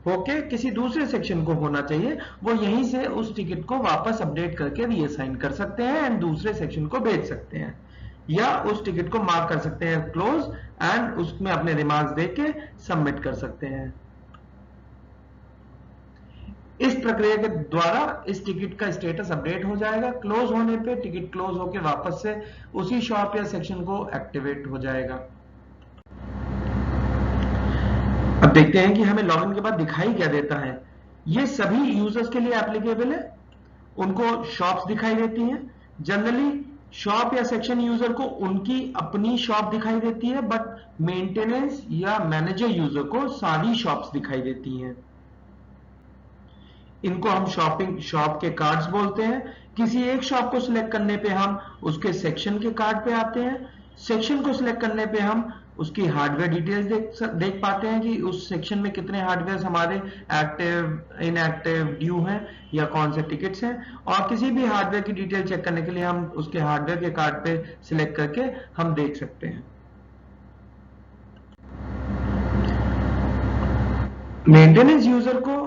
होके किसी दूसरे सेक्शन को होना चाहिए। वो यहीं से उस टिकट को वापस अपडेट करके रीअसाइन कर सकते हैं एंड दूसरे सेक्शन को भेज सकते हैं, या उस टिकट को मार्क कर सकते हैं क्लोज एंड उसमें अपने रिमार्क्स देके सबमिट कर सकते हैं। इस प्रक्रिया के द्वारा इस टिकट का स्टेटस अपडेट हो जाएगा। क्लोज होने पे टिकट क्लोज होकर वापस से उसी शॉप या सेक्शन को एक्टिवेट हो जाएगा। अब देखते हैं कि हमें लॉगिन के बाद दिखाई क्या देता है। ये सभी यूजर्स के लिए एप्लीकेबल है, उनको शॉप्स दिखाई देती हैं। जनरली शॉप या सेक्शन यूजर को उनकी अपनी शॉप दिखाई देती है, बट मेंटेनेंस या मैनेजर यूजर को सारी शॉप्स दिखाई देती हैं। इनको हम शॉप के कार्ड्स बोलते हैं। किसी एक शॉप को सिलेक्ट करने पे हम उसके सेक्शन के कार्ड पे आते हैं, सेक्शन को सिलेक्ट करने पे हम उसकी हार्डवेयर डिटेल्स देख पाते हैं कि उस सेक्शन में कितने हार्डवेयर हमारे एक्टिव, इनएक्टिव, ड्यू हैं या कौन से टिकट्स हैं। और किसी भी हार्डवेयर की डिटेल चेक करने के लिए हम उसके हार्डवेयर के कार्ड पे सिलेक्ट करके हम देख सकते हैं। मेंटेनेंस यूजर को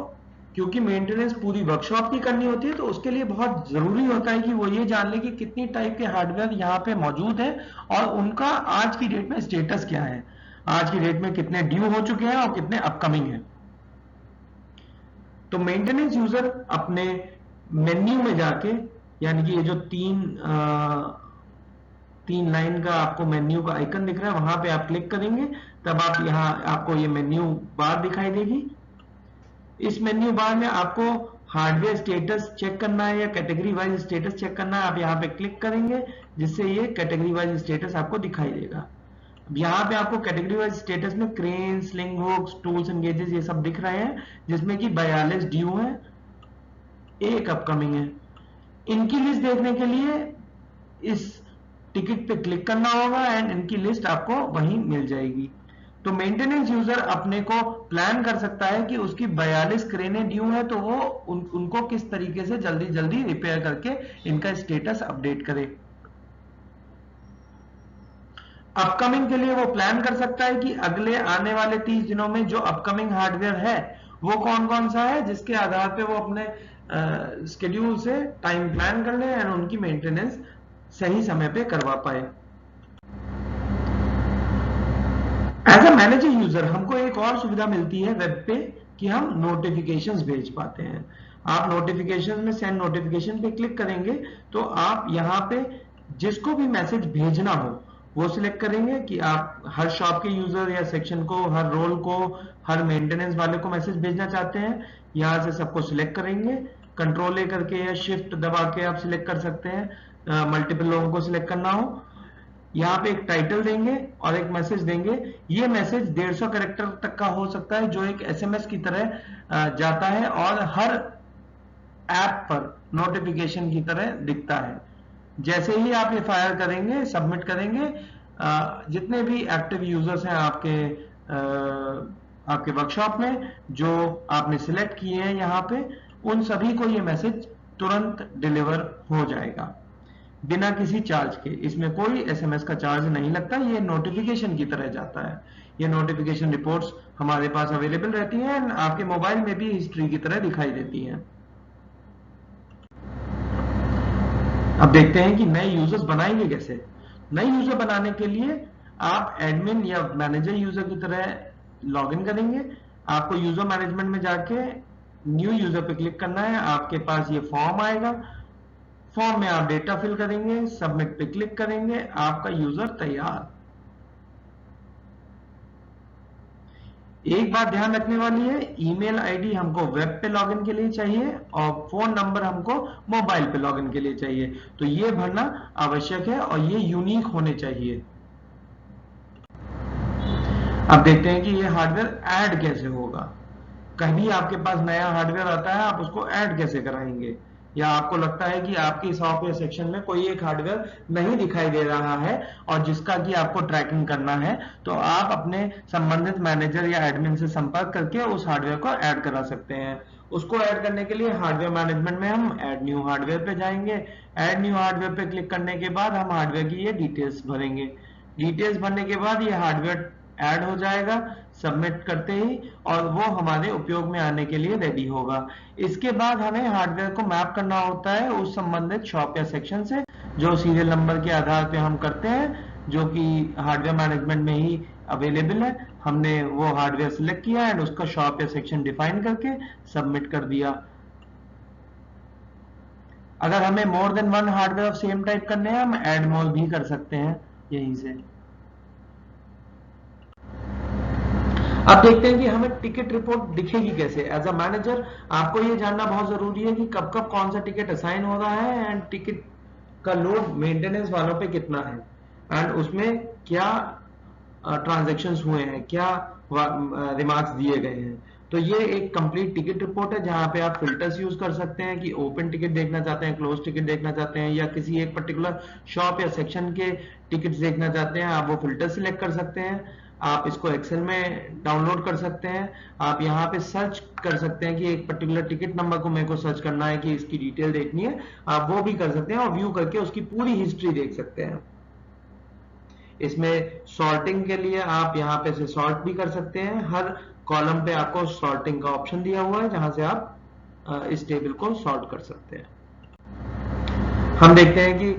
क्योंकि मेंटेनेंस पूरी वर्कशॉप की करनी होती है, तो उसके लिए बहुत जरूरी होता है कि वो ये जान ले कि कितनी टाइप के हार्डवेयर यहाँ पे मौजूद है और उनका आज की डेट में स्टेटस क्या है, आज की डेट में कितने ड्यू हो चुके हैं और कितने अपकमिंग हैं। तो मेंटेनेंस यूजर अपने मेन्यू में जाके, यानी कि ये जो तीन लाइन का आपको मेन्यू का आइकन दिख रहा है, वहां पे आप क्लिक करेंगे, तब आप यहाँ आपको ये मेन्यू बार दिखाई देगी। इस मेन्यू बार में आपको हार्डवेयर स्टेटस चेक करना है या कैटेगरी वाइज स्टेटस चेक करना है, आप यहाँ पे क्लिक करेंगे, जिससे ये कैटेगरी वाइज स्टेटस आपको दिखाई देगा। अब यहाँ पे आपको कैटेगरी वाइज स्टेटस में crane, sling hooks, tools and gauges ये सब दिख रहे हैं, जिसमें कि 42 ड्यू है, 1 अपकमिंग है। इनकी लिस्ट देखने के लिए इस टिकट पे क्लिक करना होगा एंड इनकी लिस्ट आपको वहीं मिल जाएगी। तो मेंटेनेंस यूजर अपने को प्लान कर सकता है कि उसकी 42 क्रेनें ड्यू है, तो वो उनको किस तरीके से जल्दी जल्दी रिपेयर करके इनका स्टेटस अपडेट करे। अपकमिंग के लिए वो प्लान कर सकता है कि अगले आने वाले 30 दिनों में जो अपकमिंग हार्डवेयर है वो कौन कौन सा है, जिसके आधार पे वो अपने स्केड्यूल से टाइम प्लान कर ले और उनकी मेंटेनेंस सही समय पे करवा पाए। एज अ मैनेजर यूजर हमको एक और सुविधा मिलती है वेब पे कि हम नोटिफिकेशंस भेज पाते हैं। आप नोटिफिकेशंस में सेंड नोटिफिकेशन पे क्लिक करेंगे तो आप यहाँ पे जिसको भी मैसेज भेजना हो वो सिलेक्ट करेंगे कि आप हर शॉप के यूजर या सेक्शन को, हर रोल को, हर मेंटेनेंस वाले को मैसेज भेजना चाहते हैं। यहाँ से सबको सिलेक्ट करेंगे, कंट्रोल ए करके या शिफ्ट दबा के आप सिलेक्ट कर सकते हैं, मल्टीपल लोगों को सिलेक्ट करना हो। यहाँ पे एक टाइटल देंगे और एक मैसेज देंगे। ये मैसेज 150 कैरेक्टर तक का हो सकता है, जो एक एसएमएस की तरह जाता है और हर ऐप पर नोटिफिकेशन की तरह दिखता है। जैसे ही आप ये फायर करेंगे, सबमिट करेंगे, जितने भी एक्टिव यूजर्स हैं आपके वर्कशॉप में जो आपने सिलेक्ट किए हैं यहाँ पे, उन सभी को ये मैसेज तुरंत डिलीवर हो जाएगा बिना किसी चार्ज के। इसमें कोई एसएमएस का चार्ज नहीं लगता, ये नोटिफिकेशन की तरह जाता है। ये नोटिफिकेशन रिपोर्ट्स हमारे पास अवेलेबल रहती हैं, आपके मोबाइल में भी हिस्ट्री की तरह दिखाई देती हैं। अब देखते हैं कि नए यूजर्स बनाएंगे कैसे। नए यूजर बनाने के लिए आप एडमिन या मैनेजर यूजर की तरह लॉगिन करेंगे। आपको यूजर मैनेजमेंट में जाके न्यू यूजर पे क्लिक करना है। आपके पास ये फॉर्म आएगा, फॉर्म में आप डेटा फिल करेंगे, सबमिट पे क्लिक करेंगे, आपका यूजर तैयार। एक बात ध्यान रखने वाली है, ईमेल आईडी हमको वेब पे लॉगिन के लिए चाहिए और फोन नंबर हमको मोबाइल पे लॉगिन के लिए चाहिए। तो ये भरना आवश्यक है और ये यूनिक होने चाहिए। अब देखते हैं कि ये हार्डवेयर ऐड कैसे होगा। कभी आपके पास नया हार्डवेयर आता है, आप उसको ऐड कैसे कराएंगे, या आपको लगता है कि आपकी शॉप या सेक्शन में कोई एक हार्डवेयर नहीं दिखाई दे रहा है और जिसका कि आपको ट्रैकिंग करना है, तो आप अपने संबंधित मैनेजर या एडमिन से संपर्क करके उस हार्डवेयर को ऐड करा सकते हैं। उसको ऐड करने के लिए हार्डवेयर मैनेजमेंट में हम ऐड न्यू हार्डवेयर पे जाएंगे। ऐड न्यू हार्डवेयर पे क्लिक करने के बाद हम हार्डवेयर की ये डिटेल्स भरेंगे। डिटेल्स भरने के बाद ये हार्डवेयर ऐड हो जाएगा सबमिट करते ही, और वो हमारे उपयोग में आने के लिए रेडी होगा। इसके बाद हमें हार्डवेयर को मैप करना होता है उस संबंधित शॉप या सेक्शन से, जो सीरियल नंबर के आधार पे हम करते हैं, जो कि हार्डवेयर मैनेजमेंट में ही अवेलेबल है। हमने वो हार्डवेयर सिलेक्ट किया एंड उसका शॉप या सेक्शन डिफाइन करके सबमिट कर दिया। अगर हमें more than one hardware of same type करने हैं, हम ऐड मोर भी कर सकते हैं यहीं से। अब देखते हैं कि हमें टिकट रिपोर्ट दिखेगी कैसे। एज अ मैनेजर आपको ये जानना बहुत जरूरी है कि कब कब कौन सा टिकट असाइन हो रहा है एंड टिकट का लोड मेंटेनेंस वालों पे कितना है एंड उसमें क्या ट्रांजैक्शंस हुए हैं, क्या रिमार्क्स दिए गए हैं। तो ये एक कंप्लीट टिकट रिपोर्ट है जहां पे आप फिल्टर्स यूज कर सकते हैं कि ओपन टिकट देखना चाहते हैं, क्लोज टिकट देखना चाहते हैं, या किसी एक पर्टिकुलर शॉप या सेक्शन के टिकट्स देखना चाहते हैं, आप वो फिल्टर सिलेक्ट कर सकते हैं। आप इसको एक्सेल में डाउनलोड कर सकते हैं। आप यहाँ पे सर्च कर सकते हैं कि एक पर्टिकुलर टिकट नंबर को मेरे को सर्च करना है कि इसकी डिटेल देखनी है, आप वो भी कर सकते हैं और व्यू करके उसकी पूरी हिस्ट्री देख सकते हैं। इसमें सॉर्टिंग के लिए आप यहाँ पे से सॉर्ट भी कर सकते हैं। हर कॉलम पे आपको सॉर्टिंग का ऑप्शन दिया हुआ है जहां से आप इस टेबल को सॉर्ट कर सकते हैं। हम देखते हैं कि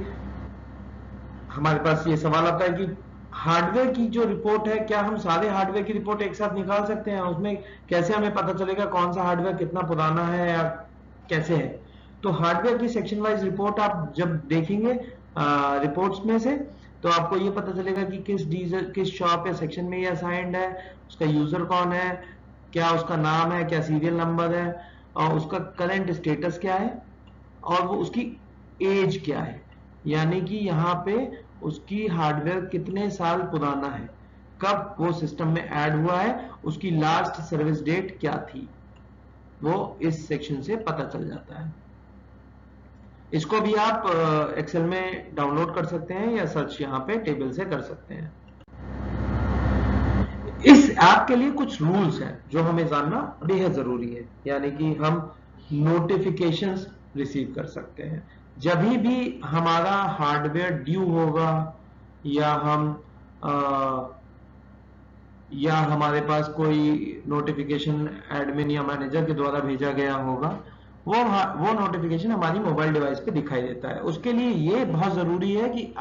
हमारे पास ये सवाल आता है कि हार्डवेयर की जो रिपोर्ट है, क्या हम सारे हार्डवेयर की रिपोर्ट एक साथ निकाल सकते हैं? उसमें कैसे हमें पता चलेगा कौन सा हार्डवेयर कितना पुराना है या कैसे है? तो हार्डवेयर की सेक्शन वाइज रिपोर्ट आप जब देखेंगे रिपोर्ट्स में से, तो आपको ये पता चलेगा कि किस शॉप या सेक्शन में ये असाइंड है, उसका यूजर कौन है, क्या उसका नाम है, क्या सीरियल नंबर है, और उसका करंट स्टेटस क्या है, और वो उसकी एज क्या है, यानी कि यहाँ पे उसकी हार्डवेयर कितने साल पुराना है, कब वो सिस्टम में ऐड हुआ है, उसकी लास्ट सर्विस डेट क्या थी, वो इस सेक्शन से पता चल जाता है। इसको भी आप एक्सेल में डाउनलोड कर सकते हैं या सर्च यहाँ पे टेबल से कर सकते हैं। इस ऐप के लिए कुछ रूल्स हैं जो हमें जानना बेहद जरूरी है, यानी कि हम नोटिफिकेशंस रिसीव कर सकते हैं जब भी हमारा हार्डवेयर ड्यू होगा, या हमारे पास कोई नोटिफिकेशन एडमिन या मैनेजर के द्वारा भेजा गया होगा, वो नोटिफिकेशन हमारी मोबाइल डिवाइस पे दिखाई देता है। उसके लिए ये बहुत जरूरी है कि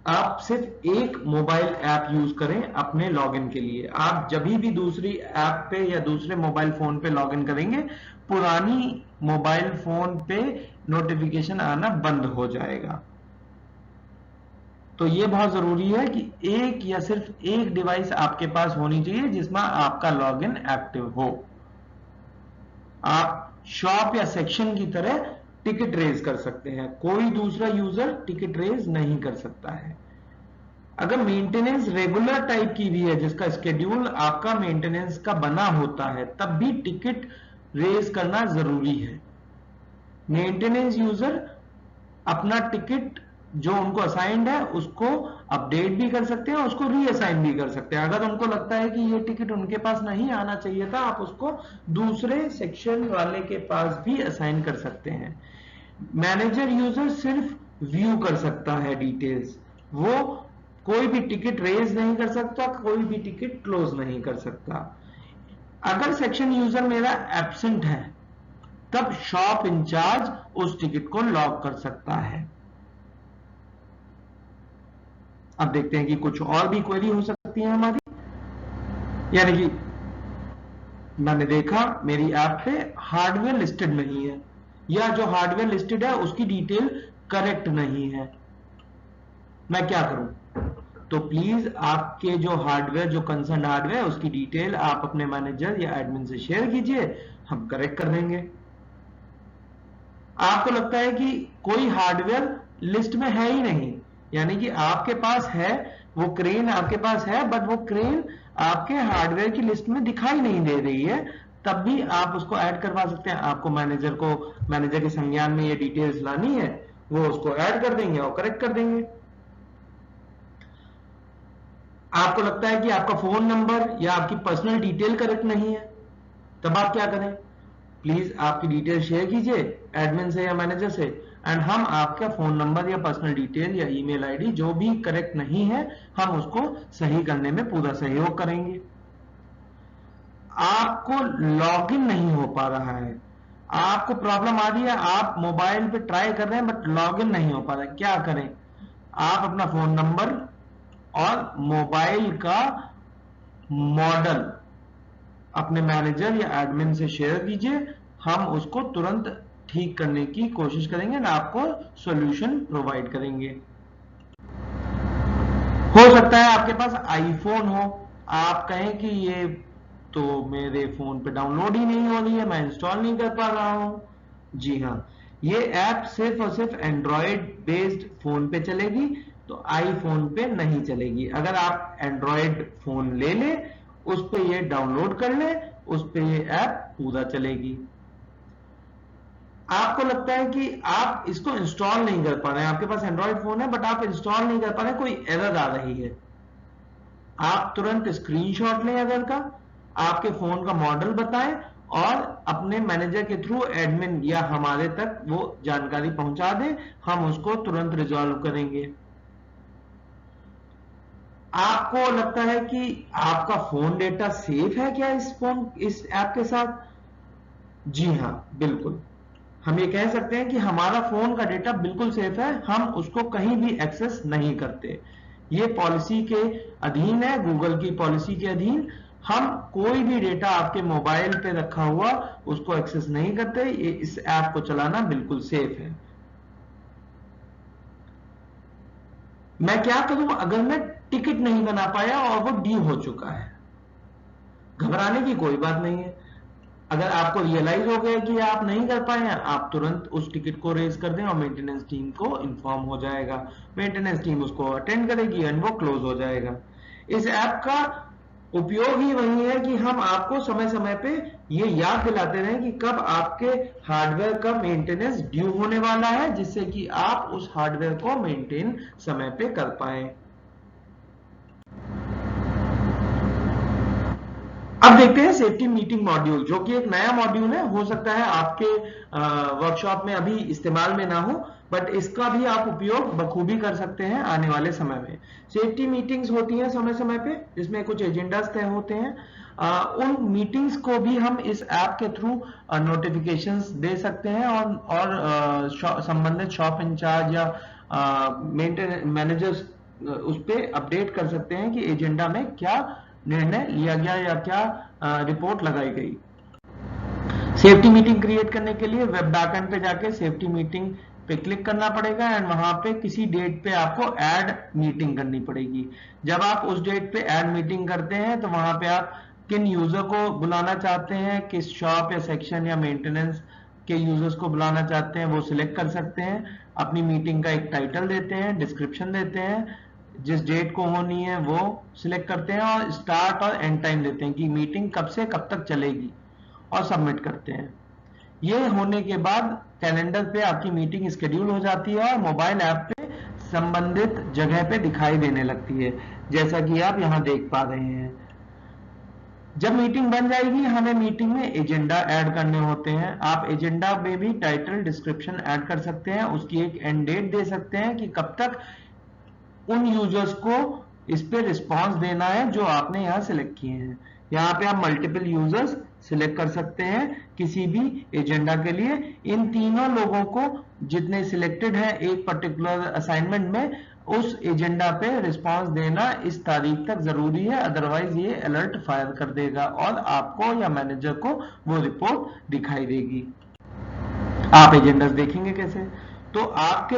आप सिर्फ एक मोबाइल ऐप यूज करें अपने लॉगिन के लिए। आप जब भी दूसरी ऐप पे या दूसरे मोबाइल फोन पे लॉगिन करेंगे, पुरानी मोबाइल फोन पे नोटिफिकेशन आना बंद हो जाएगा। तो ये बहुत जरूरी है कि एक या सिर्फ एक डिवाइस आपके पास होनी चाहिए जिसमें आपका लॉगिन एक्टिव हो। आप शॉप या सेक्शन की तरह टिकट रेज कर सकते हैं, कोई दूसरा यूजर टिकट रेज नहीं कर सकता है। अगर मेंटेनेंस रेगुलर टाइप की भी है, जिसका स्केड्यूल आपका मेंटेनेंस का बना होता है, तब भी टिकट रेज करना जरूरी है। मेंटेनेंस यूजर अपना टिकट जो उनको असाइंड है उसको अपडेट भी कर सकते हैं, उसको रीअसाइन भी कर सकते हैं। अगर उनको लगता है कि ये टिकट उनके पास नहीं आना चाहिए था, आप उसको दूसरे सेक्शन वाले के पास भी असाइन कर सकते हैं। मैनेजर यूजर सिर्फ व्यू कर सकता है डिटेल्स, वो कोई भी टिकट रेज नहीं कर सकता, कोई भी टिकट क्लोज नहीं कर सकता। अगर सेक्शन यूजर मेरा एब्सेंट है, तब शॉप इंचार्ज उस टिकट को लॉक कर सकता है। अब देखते हैं कि कुछ और भी क्वेरी हो सकती है हमारी, यानी कि मैंने देखा मेरी ऐप पे हार्डवेयर लिस्टेड नहीं है, या जो हार्डवेयर लिस्टेड है उसकी डिटेल करेक्ट नहीं है, मैं क्या करूं? तो प्लीज आपके जो हार्डवेयर, जो कंसर्न हार्डवेयर, उसकी डिटेल आप अपने मैनेजर या एडमिन से शेयर कीजिए, हम करेक्ट कर देंगे। आपको लगता है कि कोई हार्डवेयर लिस्ट में है ही नहीं, यानी कि आपके पास है, वो क्रेन आपके पास है, बट वो क्रेन आपके हार्डवेयर की लिस्ट में दिखाई नहीं दे रही है, तब भी आप उसको ऐड करवा सकते हैं। आपको मैनेजर के संज्ञान में ये डिटेल्स लानी है, वो उसको ऐड कर देंगे और करेक्ट कर देंगे। आपको लगता है कि आपका फोन नंबर या आपकी पर्सनल डिटेल करेक्ट नहीं है, तब आप क्या करें? प्लीज आपकी डिटेल शेयर कीजिए एडमिन से या मैनेजर से, एंड हम आपका फोन नंबर या पर्सनल डिटेल या ईमेल आईडी जो भी करेक्ट नहीं है, हम उसको सही करने में पूरा सहयोग करेंगे। आपको लॉगिन नहीं हो पा रहा है, आपको प्रॉब्लम आ रही है, आप मोबाइल पे ट्राई कर रहे हैं बट लॉगिन नहीं हो पा रहा है, क्या करें? आप अपना फोन नंबर और मोबाइल का मॉडल अपने मैनेजर या एडमिन से शेयर कीजिए, हम उसको तुरंत ठीक करने की कोशिश करेंगे और आपको सॉल्यूशन प्रोवाइड करेंगे। हो सकता है आपके पास आईफोन हो, आप कहें कि ये तो मेरे फोन पे डाउनलोड ही नहीं हो रही है, मैं इंस्टॉल नहीं कर पा रहा हूं। जी हाँ, ये ऐप सिर्फ और सिर्फ एंड्रॉयड बेस्ड फोन पे चलेगी, तो आईफोन पे नहीं चलेगी। अगर आप एंड्रॉयड फोन ले लें, उस पे ये डाउनलोड कर ले, उस पे ये ऐप पूरा चलेगी। आपको लगता है कि आप इसको इंस्टॉल नहीं कर पा रहे हैं, आपके पास एंड्रॉयड फोन है बट आप इंस्टॉल नहीं कर पा रहे हैं, कोई एरर आ रही है, आप तुरंत स्क्रीनशॉट लें एरर का, आपके फोन का मॉडल बताएं और अपने मैनेजर के थ्रू एडमिन या हमारे तक वो जानकारी पहुंचा दें, हम उसको तुरंत रिजॉल्व करेंगे। आपको लगता है कि आपका फोन डेटा सेफ है क्या इस ऐप के साथ? जी हाँ, बिल्कुल। हम ये कह सकते हैं कि हमारा फोन का डेटा बिल्कुल सेफ है, हम उसको कहीं भी एक्सेस नहीं करते। ये पॉलिसी के अधीन है, गूगल की पॉलिसी के अधीन हम कोई भी डेटा आपके मोबाइल पे रखा हुआ उसको एक्सेस नहीं करते। ये इस ऐप को चलाना बिल्कुल सेफ है। मैं क्या करूं अगर मैं टिकट नहीं बना पाया और वो ड्यू हो चुका है? घबराने की कोई बात नहीं है। अगर आपको रियलाइज हो गया कि आप नहीं कर पाए हैं, आप तुरंत उस टिकट को रेज कर दें और मेंटेनेंस टीम को इन्फॉर्म हो जाएगा। मेंटेनेंस टीम उसको अटेंड करेगी एंड वो क्लोज हो जाएगा। इस ऐप का उपयोग ही वही है कि हम आपको समय समय पे ये याद दिलाते रहें कि कब आपके हार्डवेयर का मेंटेनेंस ड्यू होने वाला है, जिससे कि आप उस हार्डवेयर को मेंटेन समय पे कर पाए। अब देखते हैं सेफ्टी मीटिंग मॉड्यूल, जो कि एक नया मॉड्यूल है। हो सकता है आपके वर्कशॉप में अभी इस्तेमाल में ना हो, बट इसका भी आप उपयोग बखूबी कर सकते हैं आने वाले समय में। सेफ्टी मीटिंग्स होती हैं समय समय पे, जिसमें कुछ एजेंडास तय होते हैं। उन मीटिंग्स को भी हम इस ऐप के थ्रू नोटिफिकेशंस दे सकते हैं और संबंधित शॉप इंचार्ज या मेंटेनेंस मैनेजर्स उस पर अपडेट कर सकते हैं कि एजेंडा में क्या निर्णय लिया गया या क्या रिपोर्ट लगाई गई। सेफ्टी मीटिंग क्रिएट करने के लिए वेब बैकएंड पे जाके सेफ्टी मीटिंग पे क्लिक करना पड़ेगा एंड वहां पे किसी डेट पे आपको ऐड मीटिंग करनी पड़ेगी। जब आप उस डेट पे ऐड मीटिंग करते हैं तो वहां पे आप किन यूजर को बुलाना चाहते हैं, किस शॉप या सेक्शन या मेंटेनेंस के यूजर्स को बुलाना चाहते हैं, वो सिलेक्ट कर सकते हैं। अपनी मीटिंग का एक टाइटल देते हैं, डिस्क्रिप्शन देते हैं, जिस डेट को होनी है वो सिलेक्ट करते हैं और स्टार्ट और एंड टाइम देते हैं कि मीटिंग कब से कब तक चलेगी और सबमिट करते हैं। ये होने के बाद कैलेंडर पे आपकी मीटिंग स्केड्यूल हो जाती है और मोबाइल ऐप पे संबंधित जगह पे दिखाई देने लगती है, जैसा कि आप यहां देख पा रहे हैं। जब मीटिंग बन जाएगी हमें मीटिंग में एजेंडा ऐड करने होते हैं। आप एजेंडा में भी टाइटल डिस्क्रिप्शन ऐड कर सकते हैं, उसकी एक एंड डेट दे सकते हैं कि कब तक उन यूजर्स को इस पे रिस्पॉन्स देना है जो आपने यहां सिलेक्ट किए हैं। यहां पे आप मल्टीपल यूजर्स सिलेक्ट कर सकते हैं किसी भी एजेंडा के लिए। इन तीनों लोगों को जितने सिलेक्टेड हैं एक पर्टिकुलर असाइनमेंट में, उस एजेंडा पे रिस्पॉन्स देना इस तारीख तक जरूरी है, अदरवाइज ये अलर्ट फायर कर देगा और आपको या मैनेजर को वो रिपोर्ट दिखाई देगी। आप एजेंडास देखेंगे कैसे? तो आपके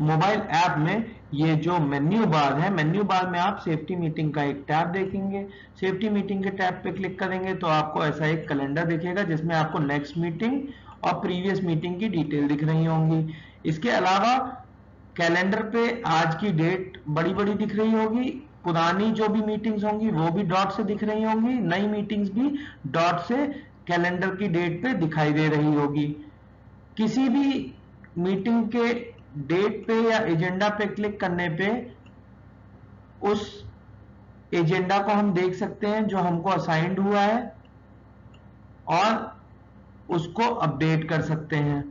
मोबाइल ऐप में ये जो मेन्यू बार है, मेन्यू बार में आप सेफ्टी मीटिंग का एक टैब देखेंगे। सेफ्टी मीटिंग के टैब पे क्लिक करेंगे तो आपको ऐसा एक कैलेंडर दिखेगा जिसमें आपको नेक्स्ट मीटिंग और प्रीवियस मीटिंग की डिटेल दिख रही होंगी। इसके अलावा कैलेंडर पे आज की डेट बड़ी बड़ी दिख रही होगी, पुरानी जो भी मीटिंग्स होंगी वो भी डॉट से दिख रही होंगी, नई मीटिंग्स भी डॉट से कैलेंडर की डेट पे दिखाई दे रही होगी। किसी भी मीटिंग के डेट पे या एजेंडा पे क्लिक करने पे उस एजेंडा को हम देख सकते हैं जो हमको असाइंड हुआ है और उसको अपडेट कर सकते हैं।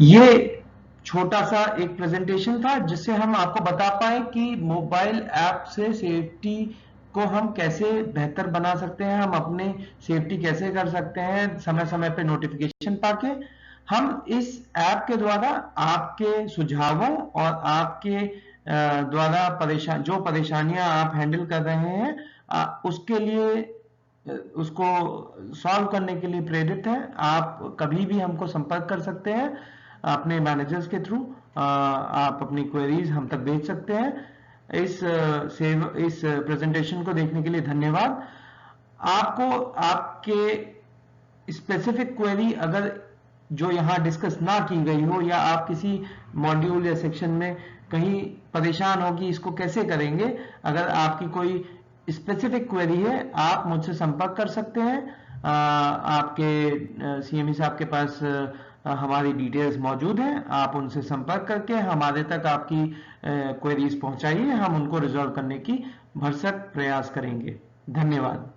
ये छोटा सा एक प्रेजेंटेशन था जिससे हम आपको बता पाए कि मोबाइल ऐप से सेफ्टी को हम कैसे बेहतर बना सकते हैं, हम अपने सेफ्टी कैसे कर सकते हैं समय समय पे नोटिफिकेशन पाके। हम इस ऐप के द्वारा आपके सुझावों और आपके द्वारा जो परेशानियां आप हैंडल कर रहे हैं उसके लिए उसको सॉल्व करने के लिए प्रेरित हैं। आप कभी भी हमको संपर्क कर सकते हैं अपने मैनेजर्स के थ्रू। आप अपनी क्वेरीज हम तक भेज सकते हैं। इस प्रेजेंटेशन को देखने के लिए धन्यवाद। आपको आपके स्पेसिफिक क्वेरी अगर जो यहाँ डिस्कस ना की गई हो या आप किसी मॉड्यूल या सेक्शन में कहीं परेशान हो कि इसको कैसे करेंगे, अगर आपकी कोई स्पेसिफिक क्वेरी है आप मुझसे संपर्क कर सकते हैं। आपके सीएमई साहब के पास हमारी डिटेल्स मौजूद हैं, आप उनसे संपर्क करके हमारे तक आपकी क्वेरीज पहुंचाइए, हम उनको रिजॉल्व करने की भरसक प्रयास करेंगे। धन्यवाद।